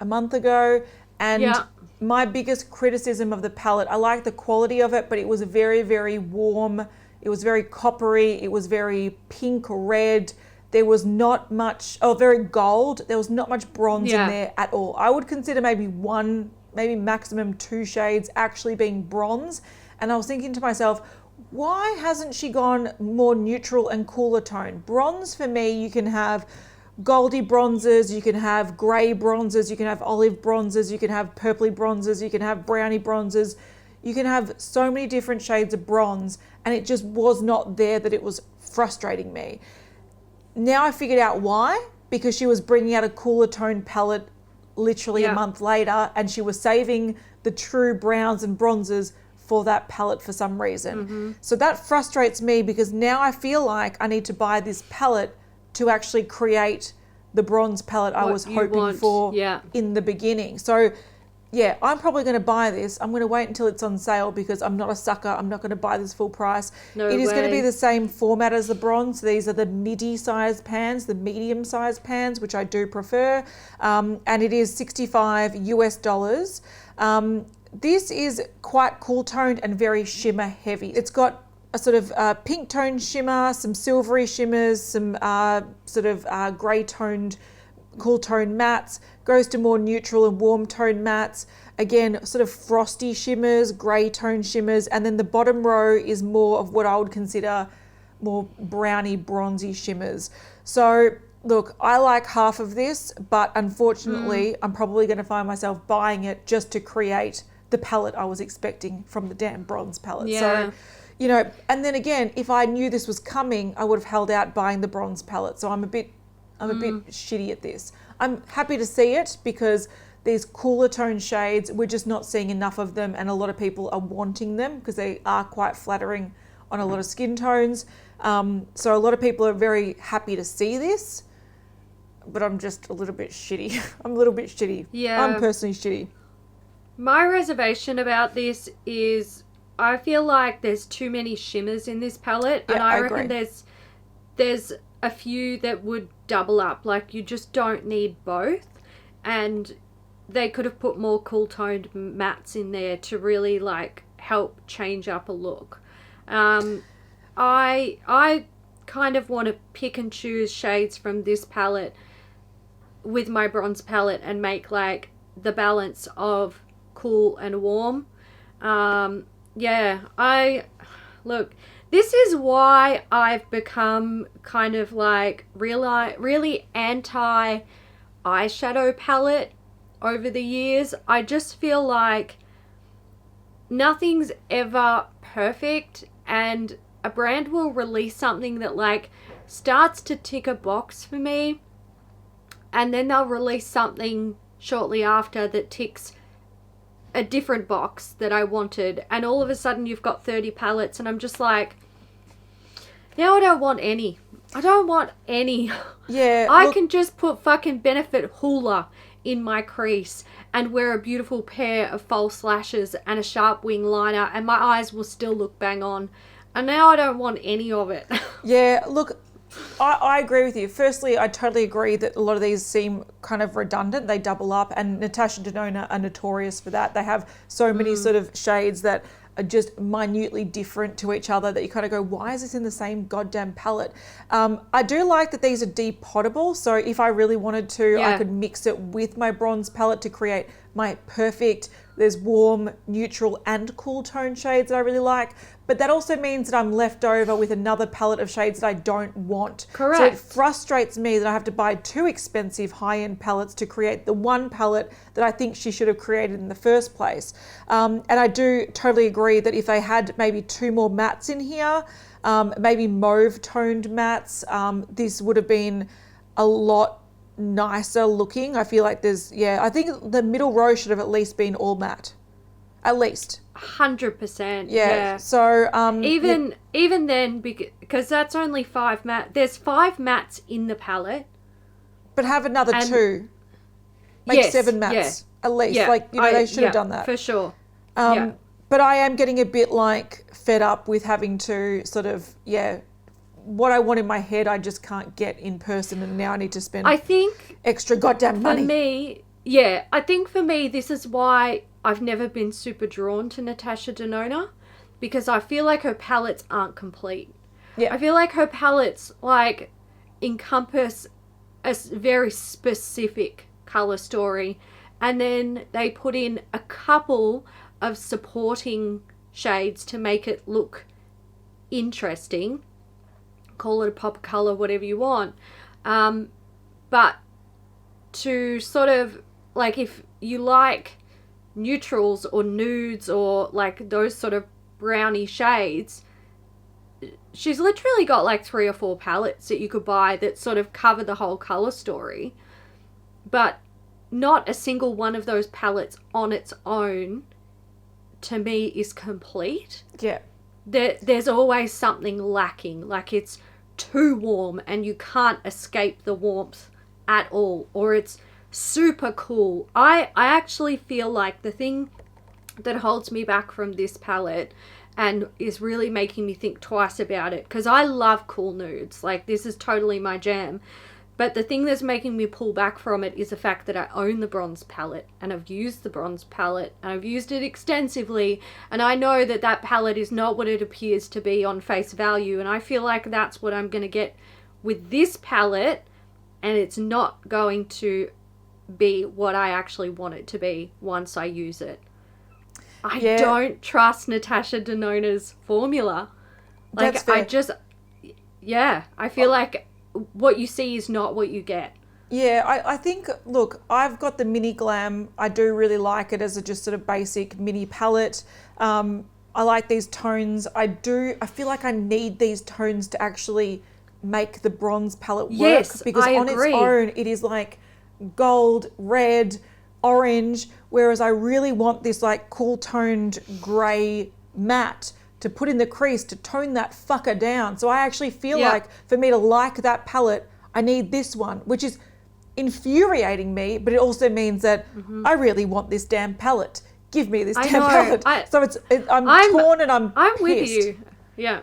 a month ago, and my biggest criticism of the palette, I like the quality of it, but it was very, very warm. It was very coppery. It was very pink, red. There was not much, very gold. There was not much bronze in there at all. I would consider maybe maximum 2 shades actually being bronze. And I was thinking to myself, why hasn't she gone more neutral and cooler tone? Bronze for me, you can have goldy bronzes, you can have grey bronzes, you can have olive bronzes, you can have purpley bronzes, you can have brownie bronzes. You can have so many different shades of bronze, and it just was not there, that it was frustrating me. Now I figured out why, because she was bringing out a cooler tone palette literally a month later, and she was saving the true browns and bronzes for that palette for some reason. So that frustrates me because now I feel like I need to buy this palette to actually create the bronze palette I was hoping for in the beginning. So yeah, I'm probably going to buy this. I'm going to wait until it's on sale because I'm not a sucker. I'm not going to buy this full price. It is going to be the same format as the bronze. These are the midi sized pans, the medium sized pans, which I do prefer. And it is $65 US. This is quite cool toned and very shimmer heavy. It's got a sort of pink toned shimmer, some silvery shimmers, some grey toned, cool toned mattes, goes to more neutral and warm toned mattes. Again, sort of frosty shimmers, grey toned shimmers, and then the bottom row is more of what I would consider more browny, bronzy shimmers. So look, I like half of this, but unfortunately, I'm probably going to find myself buying it just to create the palette I was expecting from the damn bronze palette. So, you know, and then again, if I knew this was coming, I would have held out buying the bronze palette. So I'm a bit shitty at this. I'm happy to see it because these cooler tone shades, we're just not seeing enough of them, and a lot of people are wanting them because they are quite flattering on a lot of skin tones. So a lot of people are very happy to see this, but I'm just a little bit shitty. I'm a little bit shitty. Yeah. I'm personally shitty. My reservation about this is I feel like there's too many shimmers in this palette, and I reckon there's a few that would double up. Like, you just don't need both, and they could have put more cool toned mattes in there to really like help change up a look. I kind of want to pick and choose shades from this palette with my bronze palette and make like the balance of cool and warm. Look, this is why I've become kind of like really anti eyeshadow palette over the years. I just feel like nothing's ever perfect, and a brand will release something that like starts to tick a box for me, and then they'll release something shortly after that ticks a different box that I wanted, and all of a sudden you've got 30 palettes, and I'm just like, now I don't want any. I don't want any. Yeah. I can just put fucking Benefit Hoola in my crease and wear a beautiful pair of false lashes and a sharp wing liner, and my eyes will still look bang on. And now I don't want any of it. Yeah, look, I agree with you. Firstly, I totally agree that a lot of these seem kind of redundant. They double up, and Natasha Denona are notorious for that. They have so many sort of shades that are just minutely different to each other that you kind of go, why is this in the same goddamn palette? I do like that these are depottable. So if I really wanted to, I could mix it with my bronze palette to create my perfect, there's warm, neutral and cool tone shades that I really like. But that also means that I'm left over with another palette of shades that I don't want. Correct. So it frustrates me that I have to buy 2 expensive high-end palettes to create the one palette that I think she should have created in the first place. And I do totally agree that if they had maybe 2 more mattes in here, maybe mauve-toned mattes, this would have been a lot nicer looking. I feel like I think the middle row should have at least been all matte. At least. 100%. Yeah. So even then, because that's only 5 matte. There's 5 mattes in the palette. But have another 2. Make 7 mattes at least. Yeah. They should have done that for sure. But I am getting a bit like fed up with having to sort of what I want in my head I just can't get in person, and now I need to spend extra goddamn money. I think for me this is why I've never been super drawn to Natasha Denona, because I feel like her palettes aren't complete. Yeah. I feel like her palettes like encompass a very specific color story, and then they put in a couple of supporting shades to make it look interesting. Call it a pop color, whatever you want. But to sort of like, if you like neutrals or nudes or like those sort of browny shades, she's literally got like 3 or 4 palettes that you could buy that sort of cover the whole color story, but not a single one of those palettes on its own to me is complete. There's always something lacking, like it's too warm and you can't escape the warmth at all, or it's super cool. I actually feel like the thing that holds me back from this palette and is really making me think twice about it, because I love cool nudes, like this is totally my jam, but the thing that's making me pull back from it is the fact that I own the bronze palette, and I've used the bronze palette and I've used it extensively, and I know that that palette is not what it appears to be on face value, and I feel like that's what I'm going to get with this palette, and it's not going to be what I actually want it to be once I use it. I don't trust Natasha Denona's formula. Like, that's fair. I feel like what you see is not what you get. Yeah, I think, look, I've got the mini Glam. I do really like it as a just sort of basic mini palette. I like these tones. I feel like I need these tones to actually make the bronze palette work. Yes, because I on agree. its own, it is like gold, red, orange, whereas I really want this like cool toned grey matte to put in the crease to tone that fucker down. So I actually feel like for me to like that palette, I need this one, which is infuriating me, but it also means that I really want this damn palette. give me this I damn know. palette. So I'm torn and I'm with pissed. you. Yeah.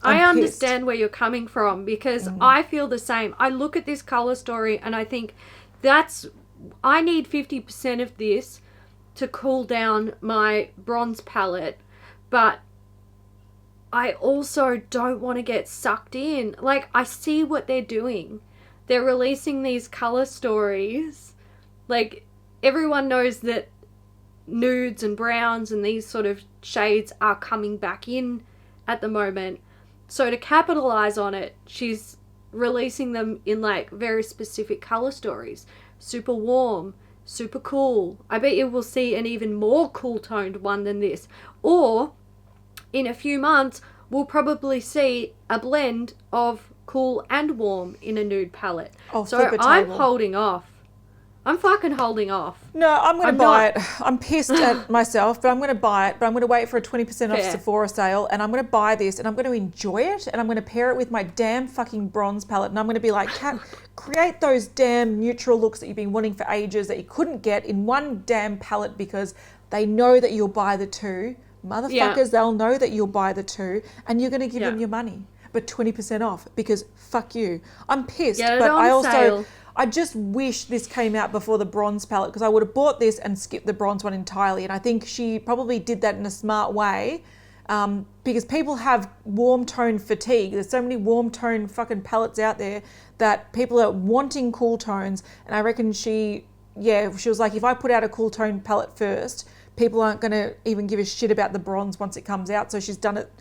I'm I understand where you're coming from because I feel the same. I look at this color story and I think I need 50% of this to cool down my bronze palette, but I also don't want to get sucked in. Like, I see what they're doing. They're releasing these color stories. Like, everyone knows that nudes and browns and these sort of shades are coming back in at the moment. So to capitalize on it, she's releasing them in like very specific color stories. Super warm, super cool. I bet you will see an even more cool toned one than this. Or in a few months, we'll probably see a blend of cool and warm in a nude palette. So I'm holding off. I'm fucking holding off. No, I'm going to buy it. I'm pissed at myself, but I'm going to buy it. But I'm going to wait for a 20% off Sephora sale, and I'm going to buy this, and I'm going to enjoy it, and I'm going to pair it with my damn fucking bronze palette, and I'm going to be like, Kat, create those damn neutral looks that you've been wanting for ages that you couldn't get in one damn palette because they know that you'll buy the two. Motherfuckers, they'll know that you'll buy the two, and you're going to give them your money, but 20% off because fuck you. I'm pissed, but I just wish this came out before the bronze palette because I would have bought this and skipped the bronze one entirely. And I think she probably did that in a smart way because people have warm tone fatigue. There's so many warm tone fucking palettes out there that people are wanting cool tones. And I reckon she was like, if I put out a cool tone palette first, people aren't going to even give a shit about the bronze once it comes out. So she's done it.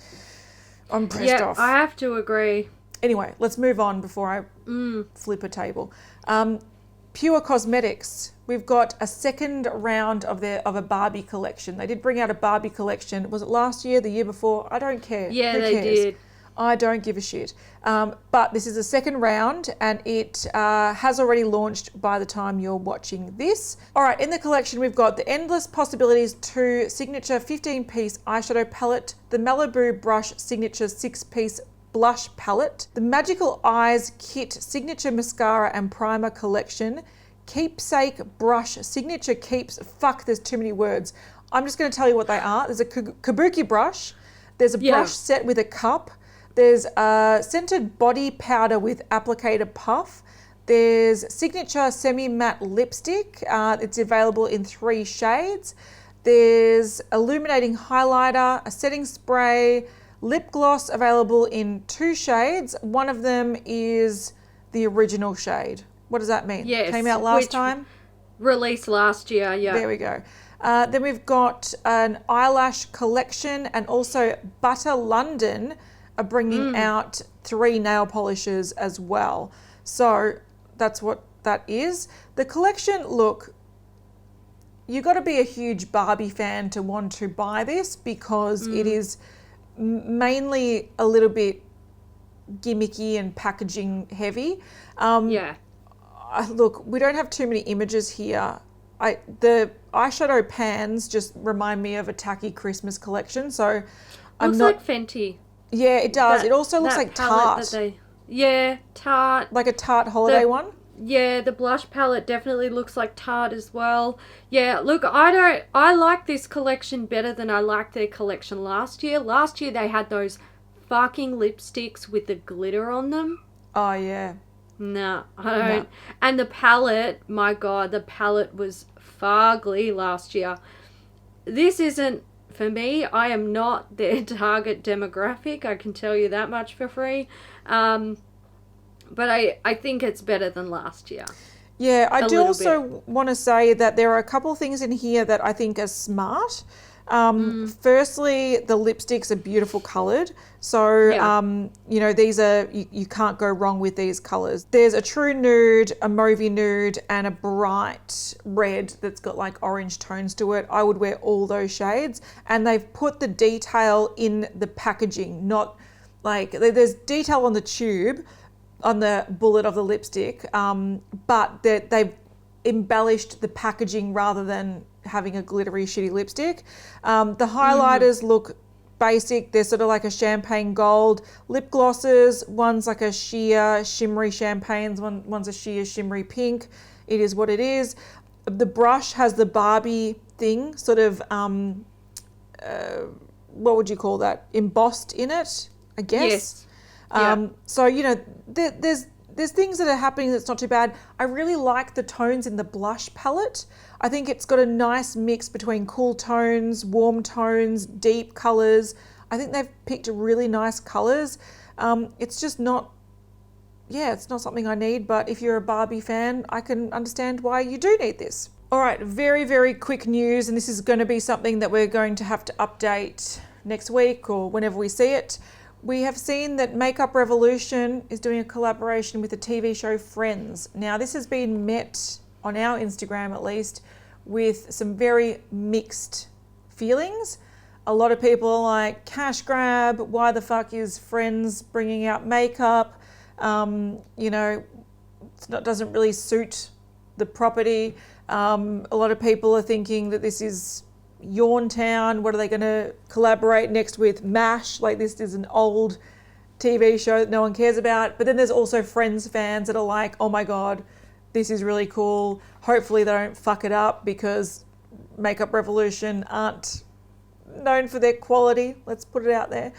I'm pressed off. I have to agree. Anyway, let's move on before I flip a table. Pur Cosmetics. We've got a second round of a Barbie collection. They did bring out a Barbie collection. Was it last year, the year before? I don't care. Yeah, Who they cares? did. I don't give a shit. But this is a second round and it has already launched by the time you're watching this. All right, in the collection, we've got the Endless Possibilities 2 Signature 15-piece eyeshadow palette, the Malibu Brush Signature 6-piece blush palette, the Magical Eyes Kit Signature Mascara and Primer Collection, Keepsake Brush Signature Keeps, there's too many words. I'm just going to tell you what they are. There's a kabuki brush, there's a brush set with a cup, there's a scented body powder with applicator puff, there's Signature Semi-Matte Lipstick, it's available in 3 shades, there's Illuminating Highlighter, a setting spray, lip gloss available in 2 shades. One of them is the original shade. What does that mean? Yes. Came out last time? Released last year, yeah. There we go. Then we've got an eyelash collection and also Butter London are bringing out 3 nail polishes as well. So that's what that is. The collection, look, you got to be a huge Barbie fan to want to buy this because it is mainly a little bit gimmicky and packaging heavy. Look, we don't have too many images here. The eyeshadow pans just remind me of a tacky Christmas collection. So looks like Fenty. Yeah, it does. It also looks like Tarte. Tarte. Like a Tarte holiday one. Yeah, the blush palette definitely looks like Tarte as well. Yeah, look, I like this collection better than I liked their collection last year. Last year they had those fucking lipsticks with the glitter on them. Oh, yeah. No, I don't. No. And the palette, my God, the palette was fugly last year. This isn't, for me, I am not their target demographic. I can tell you that much for free. But I think it's better than last year. Yeah, I do also want to say that there are a couple of things in here that I think are smart. Firstly, the lipsticks are beautiful coloured. So, these are, you can't go wrong with these colours. There's a true nude, a mauvey nude, and a bright red that's got like orange tones to it. I would wear all those shades. And they've put the detail in the packaging, not like, there's detail on the tube, on the bullet of the lipstick, but they've embellished the packaging rather than having a glittery shitty lipstick. The highlighters look basic. They're sort of like a champagne gold. Lip glosses, one's like a sheer shimmery champagnes, one's a sheer shimmery pink. It is what it is. The brush has the Barbie thing sort of, what would you call that? Embossed in it, I guess. Yes. So, you know, there's things that are happening that's not too bad. I really like the tones in the blush palette. I think it's got a nice mix between cool tones, warm tones, deep colours. I think they've picked really nice colours. It's just not, it's not something I need, but if you're a Barbie fan, I can understand why you do need this. All right, very, very quick news, and this is going to be something that we're going to have to update next week or whenever we see it. We have seen that Makeup Revolution is doing a collaboration with the TV show Friends. Now, this has been met, on our Instagram at least, with some very mixed feelings. A lot of people are like, cash grab, why the fuck is Friends bringing out makeup? You know, it doesn't really suit the property. A lot of people are thinking that this is Yawntown. What are they going to collaborate next with? MASH? Like, this is an old TV show that no one cares about. But then there's also Friends fans that are like, oh my God, this is really cool. Hopefully they don't fuck it up, because Makeup Revolution aren't known for their quality. Let's put it out there.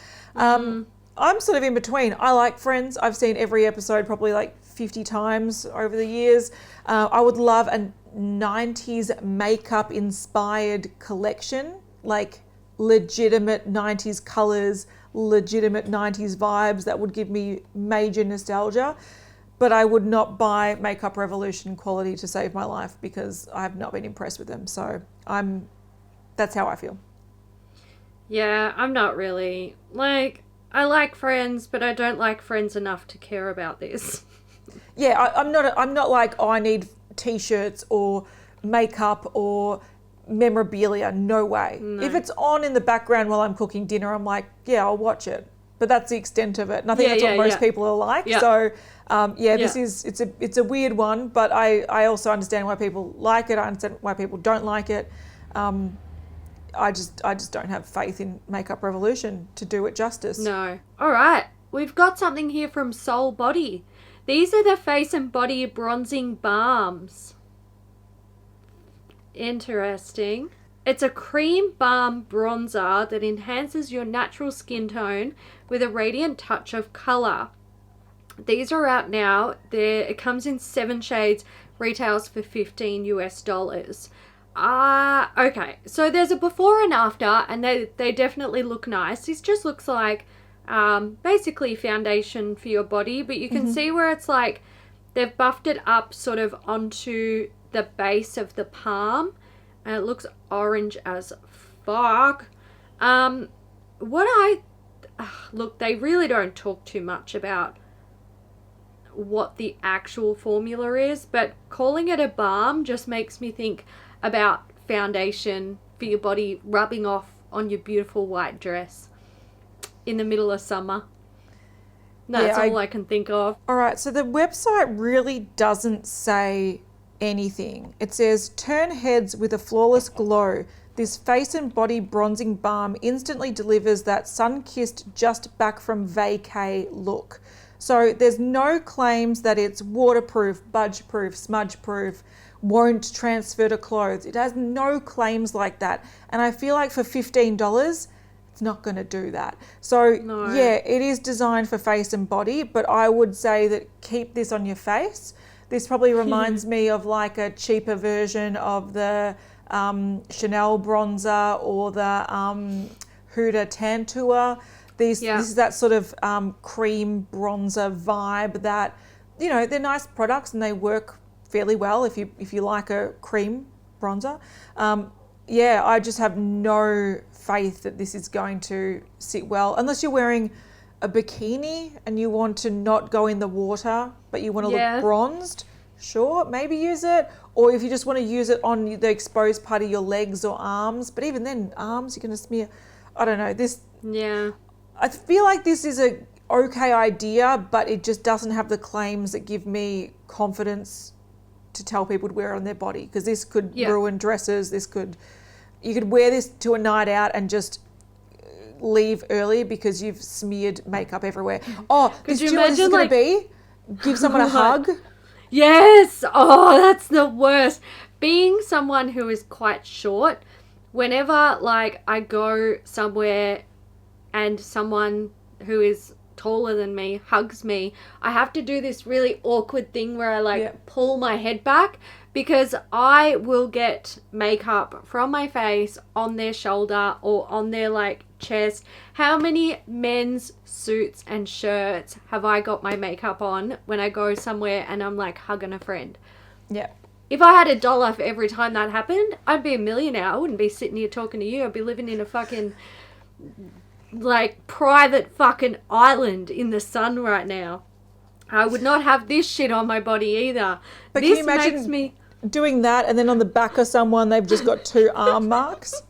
I'm sort of in between. I like Friends. I've seen every episode probably like 50 times over the years. I would love a 90s makeup inspired collection, like legitimate 90s colors, legitimate 90s vibes. That would give me major nostalgia. But I would not buy Makeup Revolution quality to save my life, because I have not been impressed with them. So that's how I feel. Yeah, I'm not really. Like, I like Friends, but I don't like Friends enough to care about this. Yeah, I'm not like, oh, I need t-shirts or makeup or memorabilia. No way. No. If it's on in the background while I'm cooking dinner, I'm like, yeah, I'll watch it. But that's the extent of it. And I think that's what most people are like. Yeah. So, this is, it's a weird one, but I also understand why people like it. I understand why people don't like it. I just don't have faith in Makeup Revolution to do it justice. No. All right. We've got something here from Soul Body. These are the face and body bronzing balms. Interesting. It's a cream balm bronzer that enhances your natural skin tone with a radiant touch of colour. These are out now. It comes in 7 shades, retails for $15 US. Okay, so there's a before and after, and they definitely look nice. This just looks like basically foundation for your body, but you can see where it's like they've buffed it up sort of onto the base of the palm, and it looks orange as fuck. Look, they really don't talk too much about what the actual formula is, but calling it a balm just makes me think about foundation for your body rubbing off on your beautiful white dress in the middle of summer. That's all I can think of. All right, so the website really doesn't say anything. It says, turn heads with a flawless glow. This face and body bronzing balm instantly delivers that sun-kissed, just back from vacay look. So there's no claims that it's waterproof, budge-proof, smudge-proof, won't transfer to clothes. It has no claims like that. And I feel like for $15, it's not going to do that. So yeah, it is designed for face and body, but I would say that keep this on your face. This probably reminds me of like a cheaper version of the Chanel bronzer or the Huda Tantua. This is that sort of cream bronzer vibe that, you know, they're nice products and they work fairly well if you like a cream bronzer. I just have no faith that this is going to sit well unless you're wearing a bikini and you want to not go in the water but you want to look bronzed. Sure, maybe use it. Or if you just want to use it on the exposed part of your legs or arms, but even then, arms, you're going to smear. I don't know. I feel like this is a okay idea, but it just doesn't have the claims that give me confidence to tell people to wear it on their body, because this could ruin dresses. You could wear this to a night out and just leave early because you've smeared makeup everywhere. Oh, do you know what this is going to be? Give someone a hug. Yes. Oh, that's the worst. Being someone who is quite short, whenever, like, I go somewhere and someone who is taller than me hugs me, I have to do this really awkward thing where I, like, pull my head back, because I will get makeup from my face on their shoulder or on their, like, chest. How many men's suits and shirts have I got my makeup on when I go somewhere and I'm, like, hugging a friend? Yeah. If I had $1 for every time that happened, I'd be a millionaire. I wouldn't be sitting here talking to you. I'd be living in a fucking, like, private fucking island in the sun right now. I would not have this shit on my body either. But this can you imagine makes me doing that, and then on the back of someone they've just got 2 arm marks?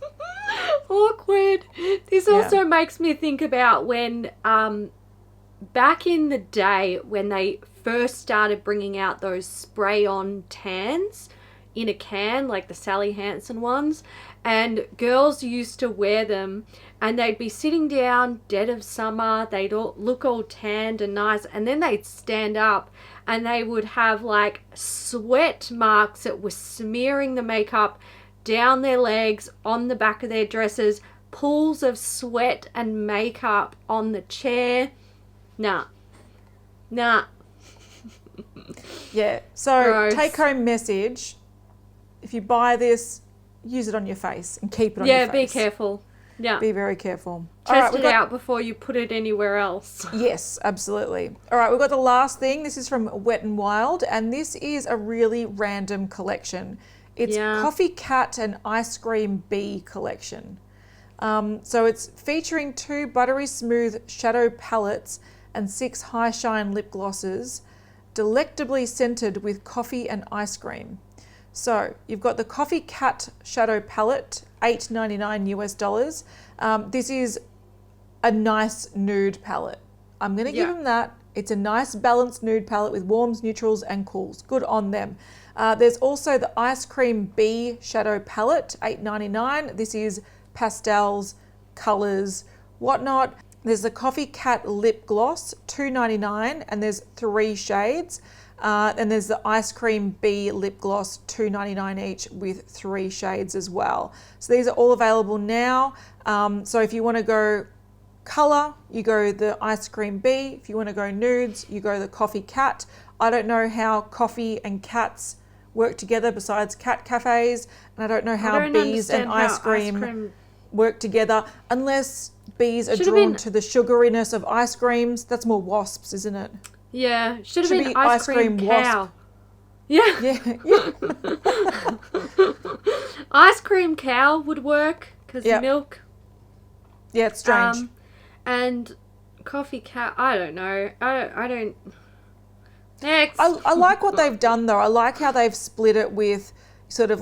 Awkward. This also makes me think about when back in the day when they first started bringing out those spray-on tans in a can, like the Sally Hansen ones, and girls used to wear them, and they'd be sitting down dead of summer, they'd all look all tanned and nice, and then they'd stand up and they would have, like, sweat marks that were smearing the makeup down their legs, on the back of their dresses, pools of sweat and makeup on the chair. Nah. Yeah. So Gross. take home message: if you buy this, use it on your face and keep it on your face. Yeah, be careful. Yeah. Be very careful. Test it out before you put it anywhere else. Yes, absolutely. All right, we've got the last thing. This is from Wet n Wild, and this is a really random collection. It's Coffee Cat and Ice Cream Bee collection. So it's featuring 2 buttery smooth shadow palettes and 6 high shine lip glosses, delectably scented with coffee and ice cream. So you've got the Coffee Cat shadow palette, $8.99 US. This is a nice nude palette. I'm going to give them that. It's a nice balanced nude palette with warms, neutrals and cools. Good on them. There's also the Ice Cream Bee shadow palette, $8.99. This is pastels, colours, whatnot. There's the Coffee Cat lip gloss, $2.99, and there's 3 shades. And there's the Ice Cream Bee lip gloss, $2.99 each, with 3 shades as well. So these are all available now. So if you want to go colour, you go the Ice Cream Bee. If you want to go nudes, you go the Coffee Cat. I don't know how coffee and cats work together besides cat cafes, and I don't know how bees and ice cream work together, unless bees are drawn to the sugariness of ice creams. That's more wasps, isn't it? Yeah, should have been ice cream cow. Wasp. Yeah. Ice cream cow would work because milk. Yeah, it's strange. And coffee cat, I don't know. I don't. Next. I like what they've done though. I like how they've split it with sort of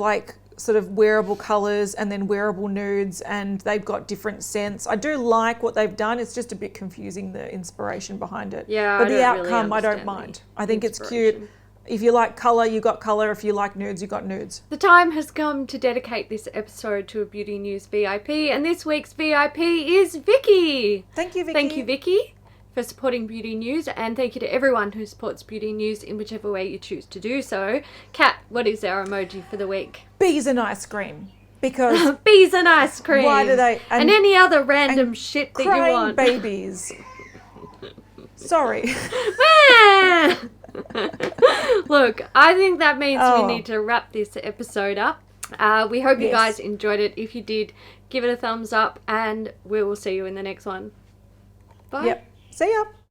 wearable colours and then wearable nudes, and they've got different scents. I do like what they've done. It's just a bit confusing, the inspiration behind it. Yeah, but the outcome, I don't mind. I think it's cute. If you like colour, you got colour. If you like nudes, you got nudes. The time has come to dedicate this episode to a Beauty News VIP, and this week's VIP is Vicky. Thank you, Vicky. Thank you, Vicky, for supporting Beauty News, and thank you to everyone who supports Beauty News in whichever way you choose to do so. Kat, what is our emoji for the week? Bees and ice cream. Because bees and ice cream. Why do they? And any other random shit that you want. Babies. Sorry. Look, I think that means we need to wrap this episode up. We hope you guys enjoyed it. If you did, give it a thumbs up, and we will see you in the next one. Bye. Yep. See ya.